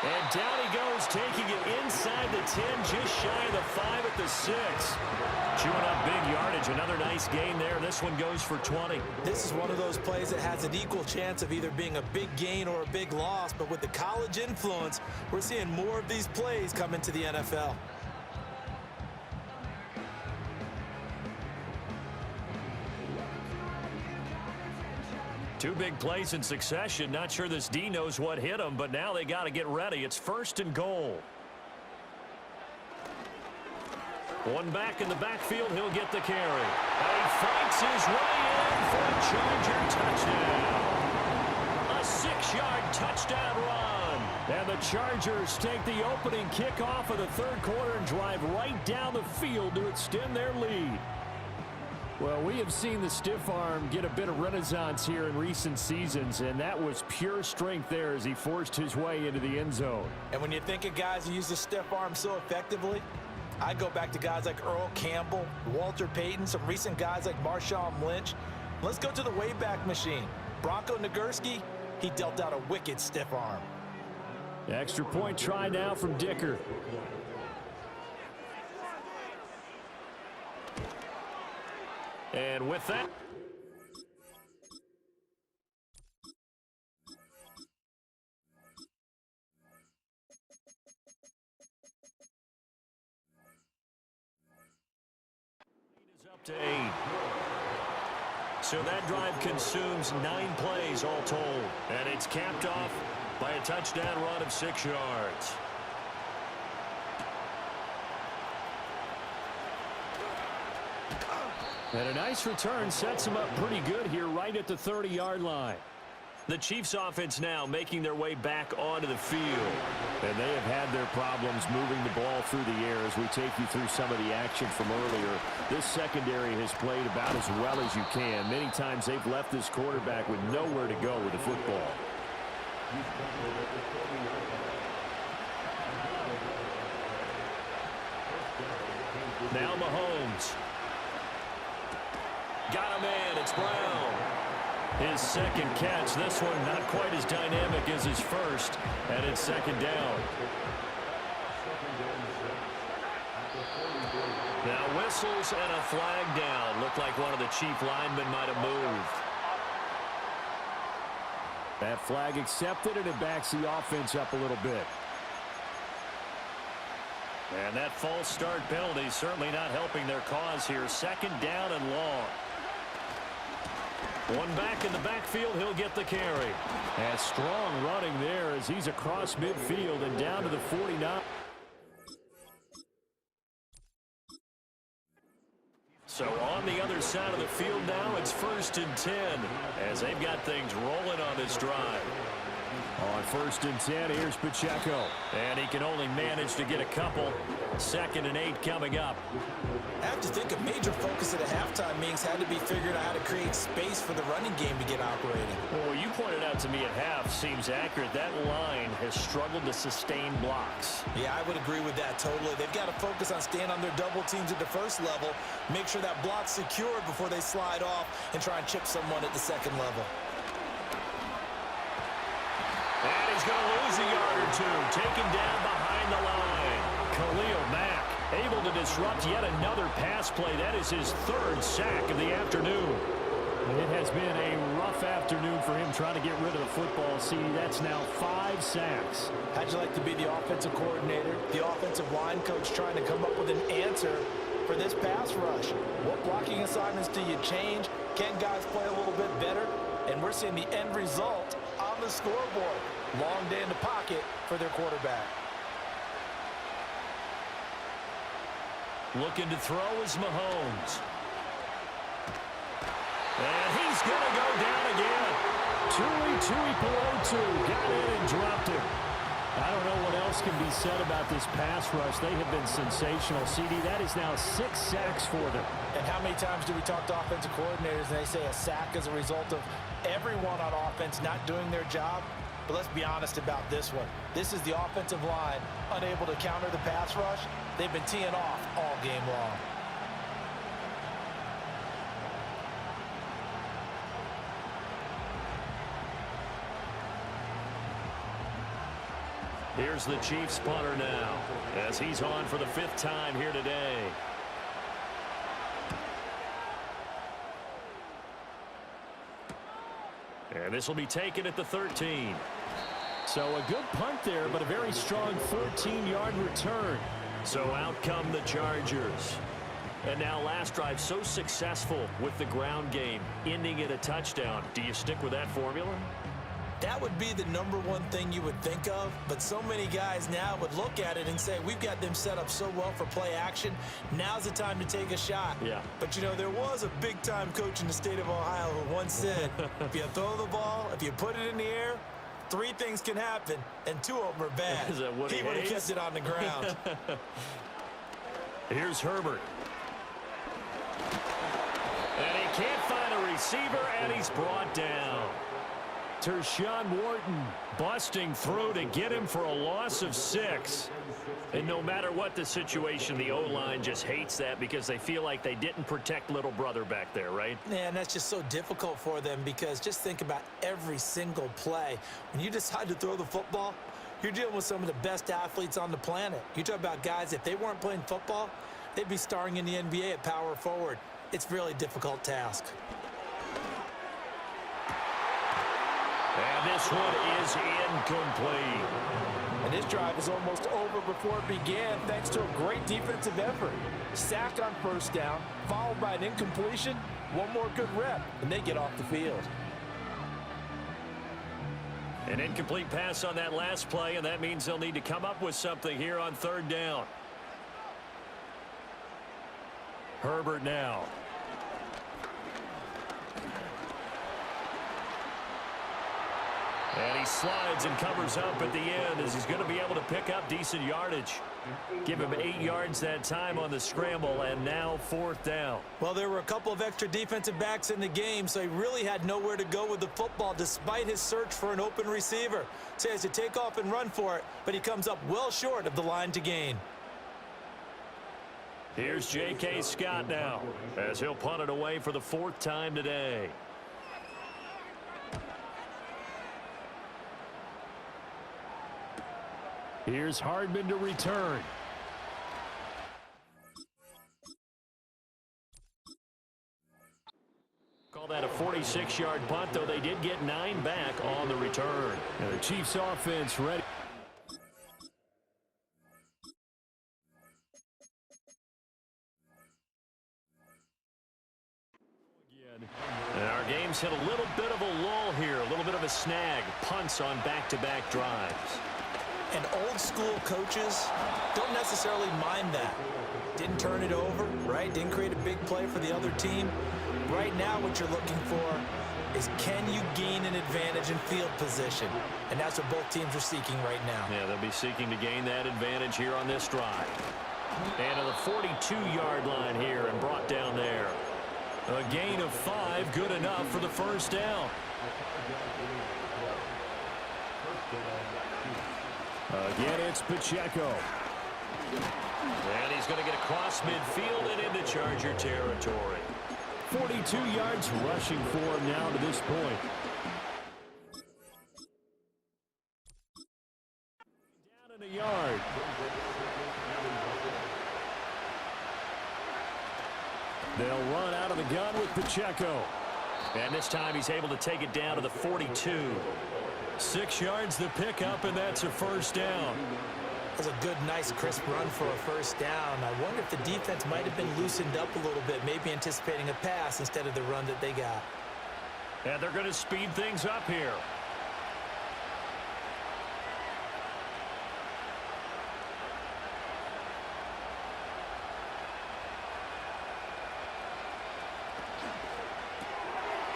And down he goes, taking it inside the 10, just shy of the 5 at the 6. Chewing up big yardage. Another nice gain there. This one goes for 20. This is one of those plays that has an equal chance of either being a big gain or a big loss. But with the college influence, we're seeing more of these plays come into the NFL. Two big plays in succession. Not sure this D knows what hit him, but now they got to get ready. It's 1st and goal. One back in the backfield. He'll get the carry. And he fights his way in for a Charger touchdown. A 6-yard touchdown run. And the Chargers take the opening kickoff of the 3rd quarter and drive right down the field to extend their lead. Well, we have seen the stiff arm get a bit of renaissance here in recent seasons, and that was pure strength there as he forced his way into the end zone. And when you think of guys who use the stiff arm so effectively, I go back to guys like Earl Campbell, Walter Payton, some recent guys like Marshawn Lynch. Let's go to the Wayback Machine. Bronco Nagurski, he dealt out a wicked stiff arm. Extra point try now from Dicker. And with that, is up to 8. So that drive consumes 9 plays all told. And it's capped off by a touchdown run of 6 yards. And a nice return sets him up pretty good here right at the 30-yard line. The Chiefs offense now making their way back onto the field. And they have had their problems moving the ball through the air as we take you through some of the action from earlier. This secondary has played about as well as you can. Many times they've left this quarterback with nowhere to go with the football. Now Mahomes. Got a man. It's Brown. His second catch. This one not quite as dynamic as his first. And it's 2nd down. Now whistles and a flag down. Looked like one of the Chief linemen might have moved. That flag accepted, and it backs the offense up a little bit. And that false start penalty certainly not helping their cause here. 2nd down and long. One back in the backfield. He'll get the carry. And strong running there as he's across midfield and down to the 49. So on the other side of the field now. It's 1st and 10 as they've got things rolling on this drive. On 1st and 10, here's Pacheco. And he can only manage to get a couple. 2nd and 8 coming up. I have to think a major focus at a halftime meetings had to be figuring out how to create space for the running game to get operating. Well, what you pointed out to me at half seems accurate. That line has struggled to sustain blocks. Yeah, I would agree with that totally. They've got to focus on staying on their double teams at the first level, make sure that block's secured before they slide off and try and chip someone at the second level. And he's going to lose a yard or two. Taken down behind the line. Khalil Mack able to disrupt yet another pass play. That is his 3rd sack of the afternoon. It has been a rough afternoon for him trying to get rid of the football. See, that's now 5 sacks. How'd you like to be the offensive coordinator, the offensive line coach trying to come up with an answer for this pass rush? What blocking assignments do you change? Can guys play a little bit better? And we're seeing the end result on the scoreboard. Long day in the pocket for their quarterback. Looking to throw is Mahomes. And he's going to go down again. Tuipulotu got in and dropped him. I don't know what else can be said about this pass rush. They have been sensational. CD, that is now 6 sacks for them. And how many times do we talk to offensive coordinators and they say a sack is a result of everyone on offense not doing their job? But let's be honest about this one. This is the offensive line unable to counter the pass rush. They've been teeing off all game long. Here's the Chiefs punter now as he's on for the 5th time here today. And this will be taken at the 13. So a good punt there, but a very strong 14-yard return. So out come the Chargers. And now last drive so successful with the ground game, ending in a touchdown. Do you stick with that formula? That would be the #1 thing you would think of, but so many guys now would look at it and say, we've got them set up so well for play action. Now's the time to take a shot. Yeah. But, you know, there was a big-time coach in the state of Ohio who once said, if you throw the ball, if you put it in the air, 3 things can happen, and 2 of them are bad. Is that Woody He would have Hayes? kept it on the ground. Here's Herbert. And he can't find a receiver, and he's brought down. Tershawn Wharton Busting through to get him for a loss of 6. And no matter what the situation, the O-line just hates that because they feel like they didn't protect little brother back there, right? Man, that's just so difficult for them because just think about every single play. When you decide to throw the football, you're dealing with some of the best athletes on the planet. You talk about guys, if they weren't playing football, they'd be starring in the NBA at power forward. It's a really difficult task. And this one is incomplete. And this drive is almost over before it began thanks to a great defensive effort. Sack on 1st down, followed by an incompletion, one more good rep, and they get off the field. An incomplete pass on that last play, and that means they'll need to come up with something here on 3rd down. Herbert now. And he slides and covers up at the end as he's going to be able to pick up decent yardage. Give him 8 yards that time on the scramble, and now 4th down. Well, there were a couple of extra defensive backs in the game, so he really had nowhere to go with the football despite his search for an open receiver. So he has to take off and run for it, but he comes up well short of the line to gain. Here's J.K. Scott now as he'll punt it away for the 4th time today. Here's Hardman to return. Call that a 46-yard punt, though they did get 9 back on the return. And the Chiefs offense ready. And our game's hit a little bit of a lull here, a little bit of a snag. Punts on back-to-back drives. And old school coaches don't necessarily mind that. Didn't turn it over, right? Didn't create a big play for the other team. Right now what you're looking for is, can you gain an advantage in field position? And that's what both teams are seeking right now. Yeah, they'll be seeking to gain that advantage here on this drive. And to the 42-yard line here and brought down there. A gain of 5, good enough for the first down. Again, it's Pacheco. And he's going to get across midfield and into Charger territory. 42 yards rushing for him now to this point. Down in a yard. They'll run out of the gun with Pacheco. And this time he's able to take it down to the 42. 6 yards the pickup, and that's a first down. That was a good, nice, crisp run for a first down. I wonder if the defense might have been loosened up a little bit, maybe anticipating a pass instead of the run that they got. And they're going to speed things up here.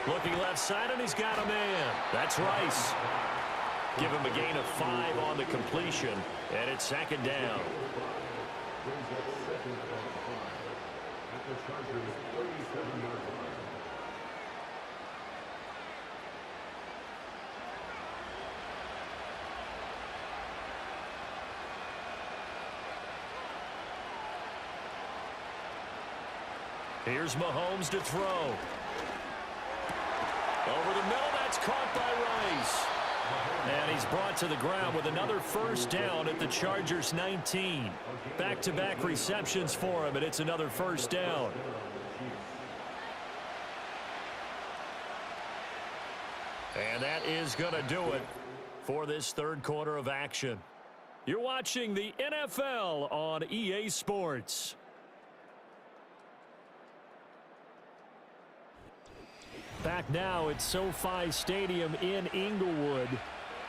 Looking left side, and he's got a man. That's Rice. Give him a gain of 5 on the completion, and it's second down. Here's Mahomes to throw. Over the middle, that's caught by Rice. And he's brought to the ground with another first down at the Chargers' 19. Back-to-back receptions for him, and it's another first down. And that is going to do it for this third quarter of action. You're watching the NFL on EA Sports. Back now at SoFi Stadium in Inglewood.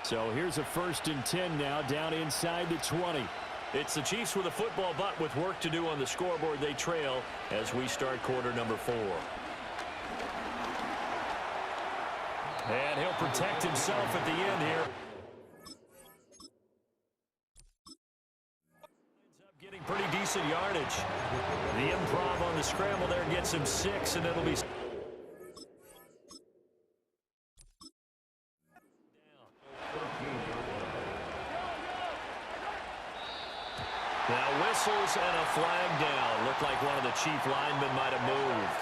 So here's a 1st and 10 now, down inside the 20. It's the Chiefs with a football, but with work to do on the scoreboard. They trail as we start quarter number 4. And he'll protect himself at the end here. Ends up getting pretty decent yardage. The improv on the scramble there gets him 6, and it'll be... Now whistles and a flag down. Looked like one of the Chief linemen might have moved.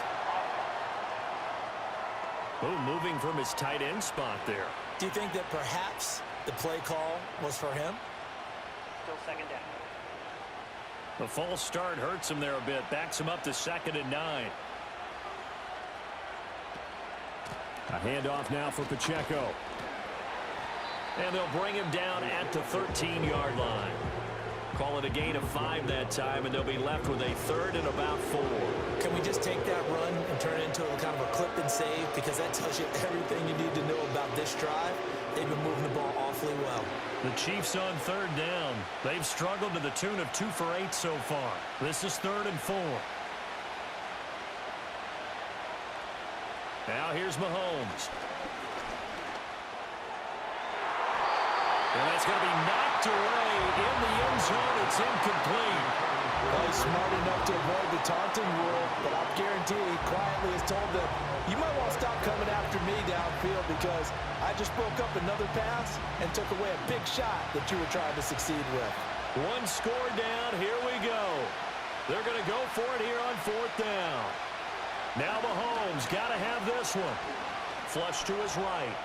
Oh, moving from his tight end spot there. Do you think that perhaps the play call was for him? Still second down. The false start hurts him there a bit. Backs him up to 2nd and 9. A handoff now for Pacheco. And they'll bring him down at the 13-yard line. Call it a gain of 5 that time, and they'll be left with a 3rd and about 4. Can we just take that run and turn it into a kind of a clip and save? Because that tells you everything you need to know about this drive. They've been moving the ball awfully well. The Chiefs on 3rd down. They've struggled to the tune of 2 for 8 so far. This is 3rd and 4. Now here's Mahomes. And that's going to be knocked away in the end zone. It's incomplete. Well, he's smart enough to avoid the taunting rule, but I guarantee he quietly has told them, you might want to stop coming after me downfield because I just broke up another pass and took away a big shot that you were trying to succeed with. 1 score down. Here we go. They're going to go for it here on 4th down. Now Mahomes got to have this one. Flush to his right.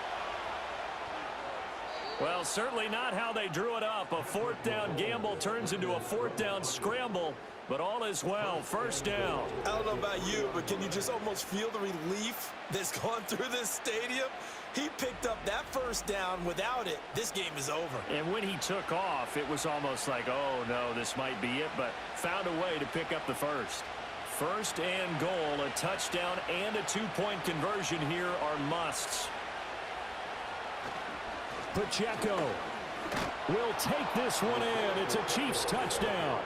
Well, certainly not how they drew it up. A 4th down gamble turns into a 4th down scramble, but all is well. First down. I don't know about you, but can you just almost feel the relief that's gone through this stadium? He picked up that first down. Without it, this game is over. And when he took off, it was almost like, oh, no, this might be it, but found a way to pick up the first. 1st and goal, a touchdown and a 2-point conversion here are musts. Pacheco. will take this one in. It's a Chiefs touchdown.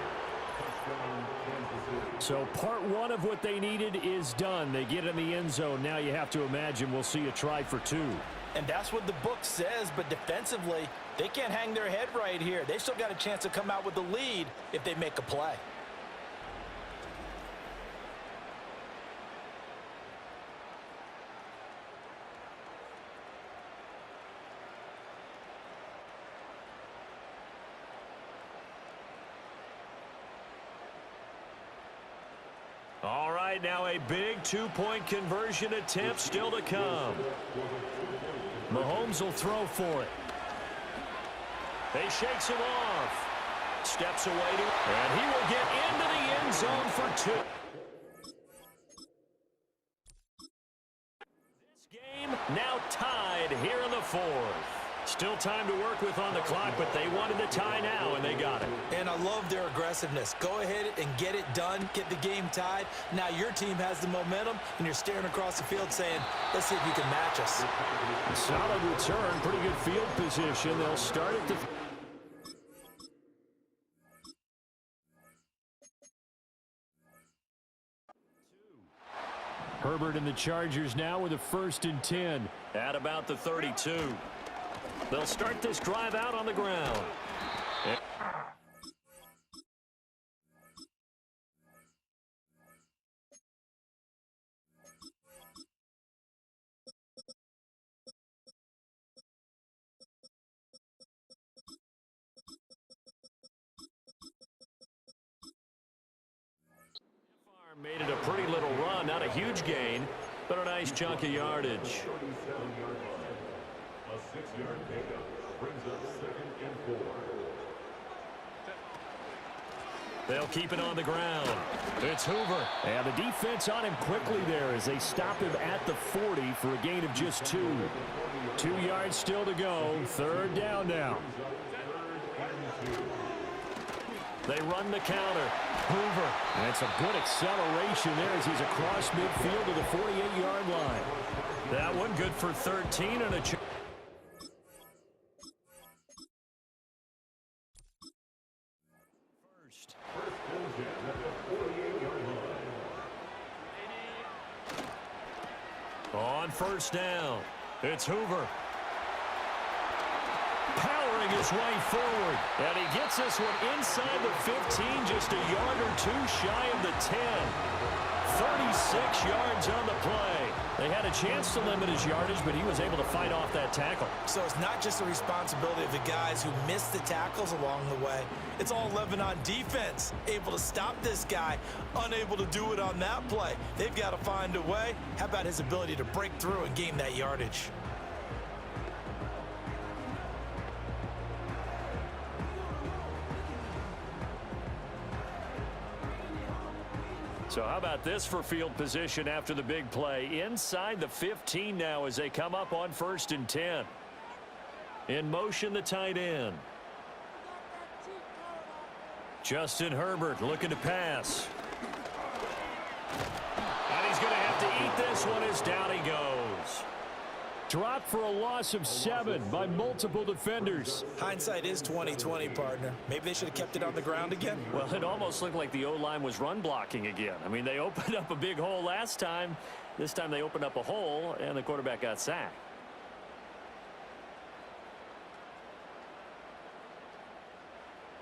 So part one of what they needed is done. They get in the end zone. Now you have to imagine we'll see a try for two. And that's what the book says, but defensively, they can't hang their head right here. They still got a chance to come out with the lead if they make a play. All right, now a big two-point conversion attempt still to come. Mahomes will throw for it. He shakes him off. Steps away to, and he will get into the end zone for two. This game now tied here in the fourth. Still time to work with on the clock, but they wanted the tie now, and they got it. And I love their aggressiveness. Go ahead and get it done, get the game tied. Now your team has the momentum, and you're staring across the field saying, let's see if you can match us. A solid return, pretty good field position. They'll start at the... Herbert and the Chargers now with a 1st and 10. At about the 32. They'll start this drive out on the ground. Made it a pretty little run, not a huge gain, but a nice chunk of yardage. A 6-yard pickup brings up 2nd and 4. They'll keep it on the ground. It's Hoover. And the defense on him quickly there as they stop him at the 40 for a gain of just 2. 2 yards still to go. 3rd down now. They run the counter. Hoover. And it's a good acceleration there as he's across midfield to the 48-yard line. That one good for 13 and a chance. On 1st down, it's Hoover. Powering his way forward. And he gets this one inside the 15, just a yard or 2 shy of the 10. 36 yards on the play. They had a chance to limit his yardage, but he was able to fight off that tackle. So it's not just the responsibility of the guys who missed the tackles along the way. It's all 11 on defense. Able to stop this guy, unable to do it on that play. They've got to find a way. How about his ability to break through and gain that yardage? So how about this for field position after the big play? Inside the 15 now as they come up on 1st and 10. In motion, the tight end. Justin Herbert looking to pass. And he's going to have to eat this one as down he goes. Dropped for a loss of 7 by multiple defenders. Hindsight is 20/20, partner. Maybe they should have kept it on the ground again. Well, it almost looked like the O-line was run blocking again. I mean, they opened up a big hole last time. This time they opened up a hole, and the quarterback got sacked.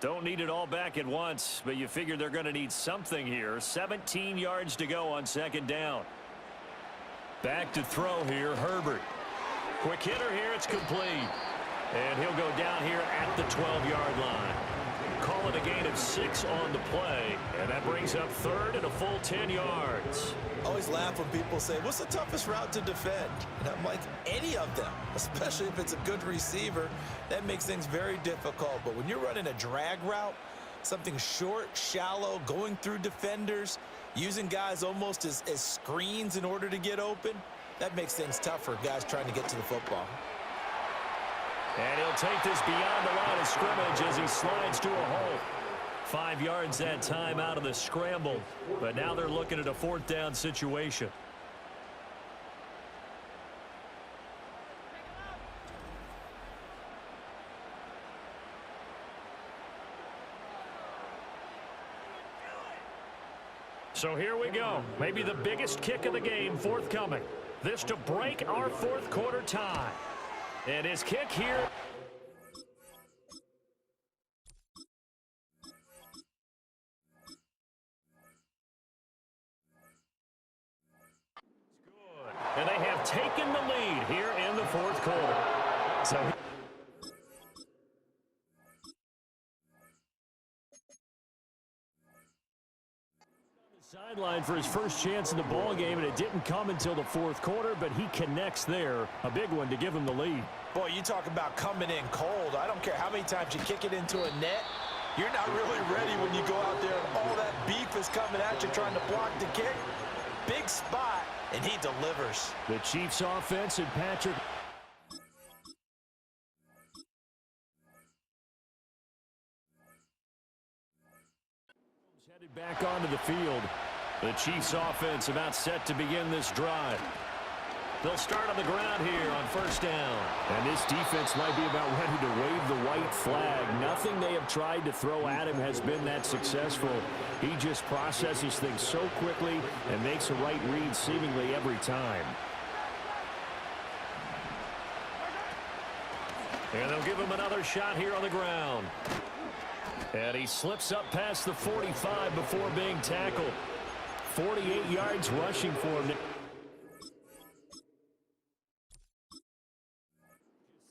Don't need it all back at once, but you figure they're going to need something here. 17 yards to go on 2nd down. Back to throw here, Herbert. Quick hitter here, it's complete. And he'll go down here at the 12-yard line. Call it a gain of 6 on the play, and that brings up 3rd and a full 10 yards. I always laugh when people say, what's the toughest route to defend? And I'm like, any of them, especially if it's a good receiver. That makes things very difficult. But when you're running a drag route, something short, shallow, going through defenders, using guys almost as screens in order to get open, that makes things tough for guys trying to get to the football. And he'll take this beyond the line of scrimmage as he slides to a hole. 5 yards that time out of the scramble. But now they're looking at a 4th down situation. So here we go. Maybe the biggest kick of the game forthcoming. This to break our fourth quarter tie. And his kick here. Good. And they have taken the lead here in the fourth quarter. So sideline for his first chance in the ball game, and it didn't come until the fourth quarter, but he connects there. A big one to give him the lead. Boy, you talk about coming in cold. I don't care how many times you kick it into a net. You're not really ready when you go out there and all that beef is coming at you trying to block the kick. Big spot, and he delivers. The Chiefs offense and Patrick. Headed back onto the field. The Chiefs offense about set to begin this drive. They'll start on the ground here on first down. And this defense might be about ready to wave the white flag. Nothing they have tried to throw at him has been that successful. He just processes things so quickly and makes a right read seemingly every time. And they'll give him another shot here on the ground. And he slips up past the 45 before being tackled. 48 yards rushing for him.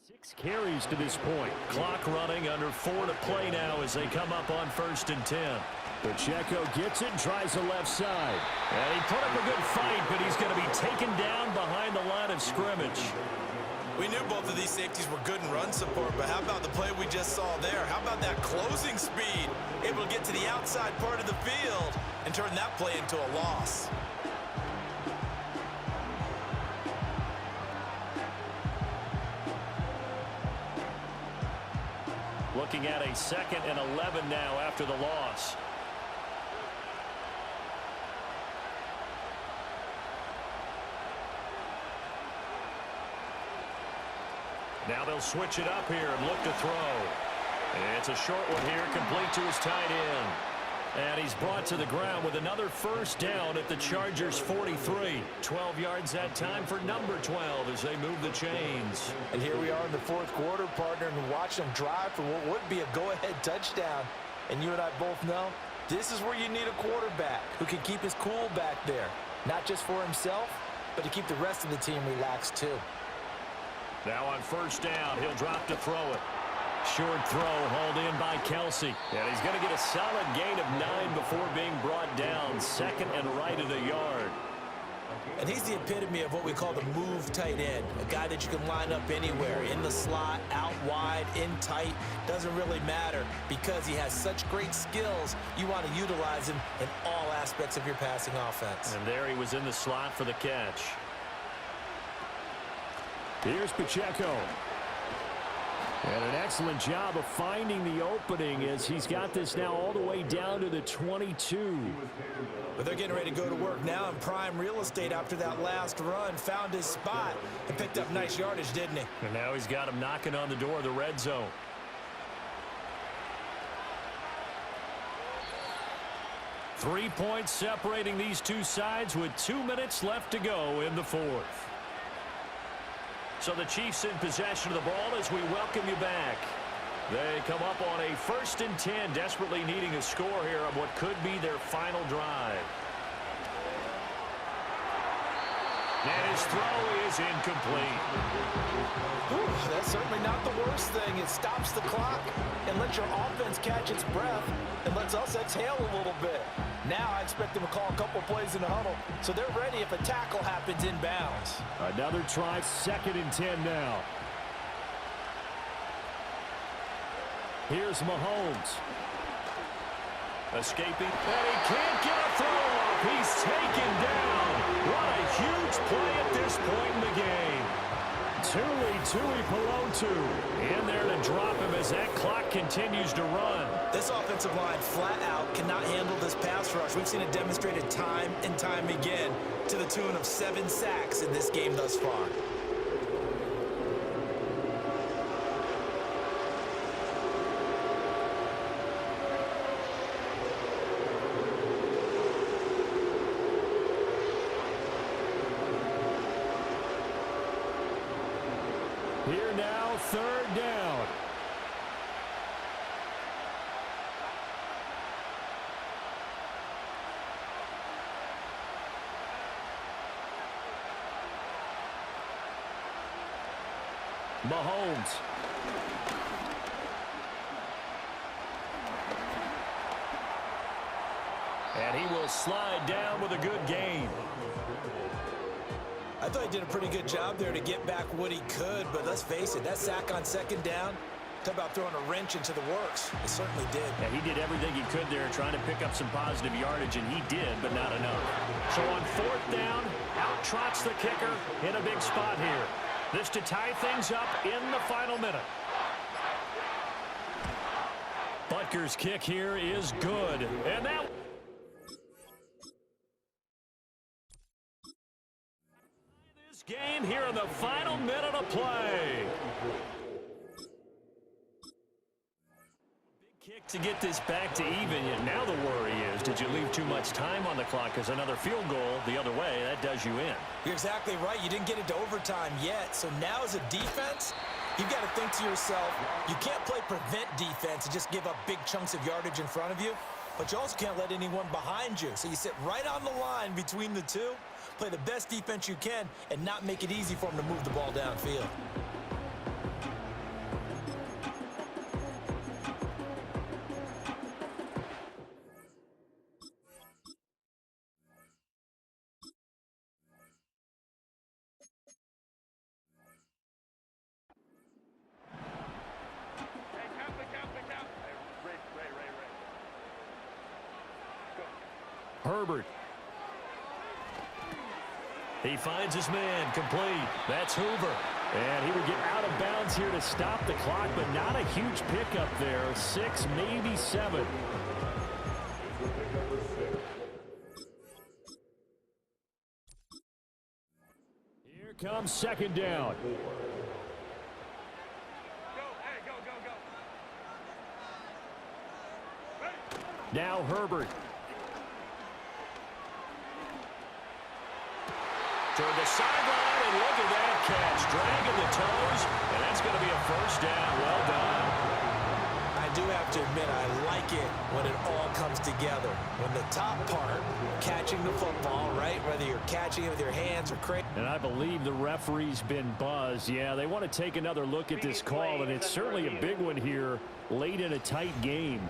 6 carries to this point. Clock running, under 4 to play now as they come up on 1st and 10. Pacheco gets it and tries the left side. And he put up a good fight, but he's going to be taken down behind the line of scrimmage. We knew both of these safeties were good in run support, but how about the play we just saw there? How about that closing speed? Able to get to the outside part of the field and turn that play into a loss. Looking at a 2nd and 11 now after the loss. Now they'll switch it up here and look to throw. And it's a short one here, complete to his tight end. And he's brought to the ground with another first down at the Chargers' 43. 12 yards that time for number 12 as they move the chains. And here we are in the fourth quarter, partner, and watch them drive for what would be a go-ahead touchdown. And you and I both know this is where you need a quarterback who can keep his cool back there. Not just for himself, but to keep the rest of the team relaxed too. Now on first down, he'll drop to throw it. Short throw hauled in by Kelsey. And he's going to get a solid gain of 9 before being brought down. 2nd and right at a yard. And he's the epitome of what we call the move tight end. A guy that you can line up anywhere. In the slot, out wide, in tight. Doesn't really matter because he has such great skills. You want to utilize him in all aspects of your passing offense. And there he was in the slot for the catch. Here's Pacheco. And an excellent job of finding the opening as he's got this now all the way down to the 22. But they're getting ready to go to work now in prime real estate after that last run. Found his spot and picked up nice yardage, didn't he? And now he's got him knocking on the door of the red zone. Three points separating these two sides with 2 minutes left to go in the fourth. So the Chiefs in possession of the ball as we welcome you back. They come up on a 1st and 10, desperately needing a score here on what could be their final drive. And his throw is incomplete. Whew, that's certainly not the worst thing. It stops the clock and lets your offense catch its breath and lets us exhale a little bit. Now I expect them to call a couple plays in the huddle, so they're ready if a tackle happens inbounds. Another try, 2nd and 10 now. Here's Mahomes. Escaping, and he can't get a throw off. He's taken down. What a huge play at this point in the game. Tui Pelotu in there to drop him as that clock continues to run. This offensive line flat out cannot handle this pass rush. We've seen it demonstrated time and time again to the tune of 7 sacks in this game thus far. Here now, third down. Mahomes. And he will slide down with a good gain. I thought he did a pretty good job there to get back what he could, but let's face it, that sack on second down, talk about throwing a wrench into the works. It certainly did. Yeah, he did everything he could there trying to pick up some positive yardage, and he did, but not enough. So on fourth down, out trots the kicker in a big spot here. This to tie things up in the final minute. Butker's kick here is good. And that... This game here in the final minute of play. Kick to get this back to even. Yet now the worry is, did you leave too much time on the clock? Because another field goal the other way, that does you in. You're exactly right. You didn't get into overtime yet. So now as a defense, you've got to think to yourself, you can't play prevent defense and just give up big chunks of yardage in front of you, but you also can't let anyone behind you. So you sit right on the line between the two, play the best defense you can, and not make it easy for them to move the ball downfield. Herbert. He finds his man, complete. That's Hoover. And he would get out of bounds here to stop the clock, but not a huge pickup there. 6, maybe 7. Here comes second down. Now Herbert. Toward the sideline, and look at that catch. Dragging the toes, and that's going to be a first down. Well done. I do have to admit, I like it when it all comes together. When the top part, catching the football, right? Whether you're catching it with your hands or cradle. And I believe the referee's been buzzed. Yeah, they want to take another look at this call, and it's certainly a big one here late in a tight game.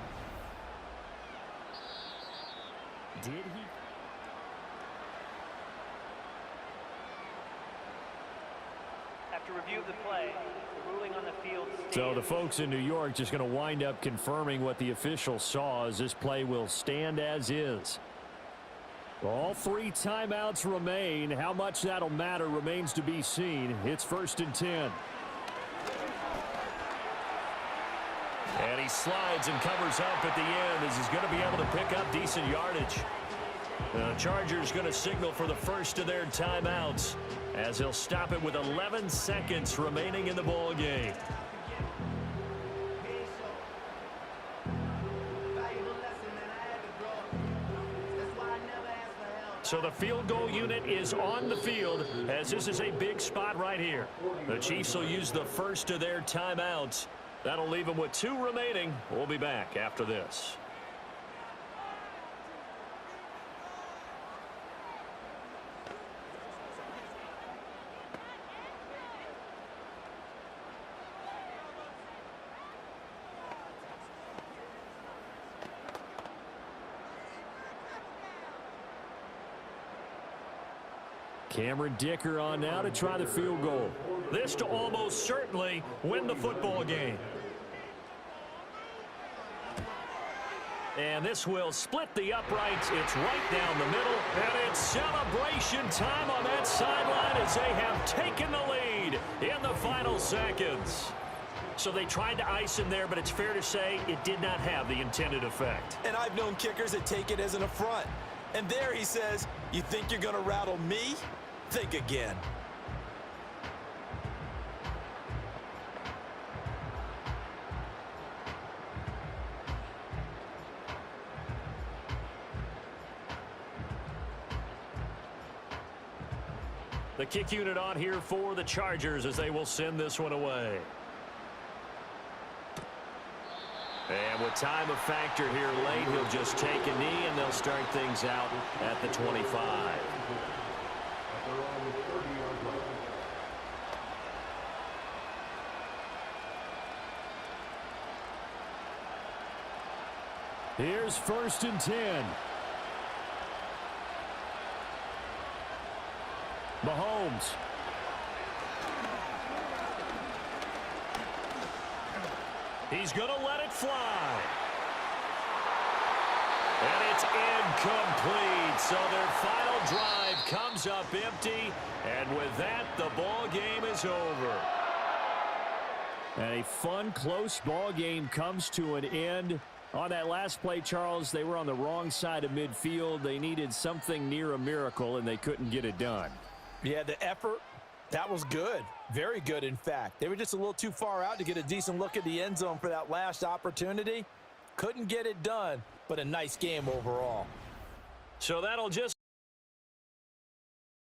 Did he? After review of the play, the ruling on the field stands. So the folks in New York just going to wind up confirming what the official saw, as this play will stand as is. All 3 timeouts remain. How much that'll matter remains to be seen. It's 1st and 10. And he slides and covers up at the end as he's going to be able to pick up decent yardage. The Chargers going to signal for the first of their timeouts as he'll stop it with 11 seconds remaining in the ball game. So the field goal unit is on the field as this is a big spot right here. The Chiefs will use the first of their timeouts. That'll leave them with 2 remaining. We'll be back after this. Cameron Dicker on now to try the field goal. This to almost certainly win the football game. And this will split the uprights. It's right down the middle. And it's celebration time on that sideline as they have taken the lead in the final seconds. So they tried to ice him there, but it's fair to say it did not have the intended effect. And I've known kickers that take it as an affront. And there he says, you think you're going to rattle me? Think again. The kick unit on here for the Chargers as they will send this one away. And with time a factor here late, he'll just take a knee, and they'll start things out at the 25. Here's 1st and 10. Mahomes. He's going to let it fly. And it's incomplete. So their final drive comes up empty. And with that, the ball game is over. And a fun, close ball game comes to an end. On that last play, Charles, they were on the wrong side of midfield. They needed something near a miracle, and they couldn't get it done. Yeah, the effort, that was good. Very good, in fact. They were just a little too far out to get a decent look at the end zone for that last opportunity. Couldn't get it done, but a nice game overall. So that'll just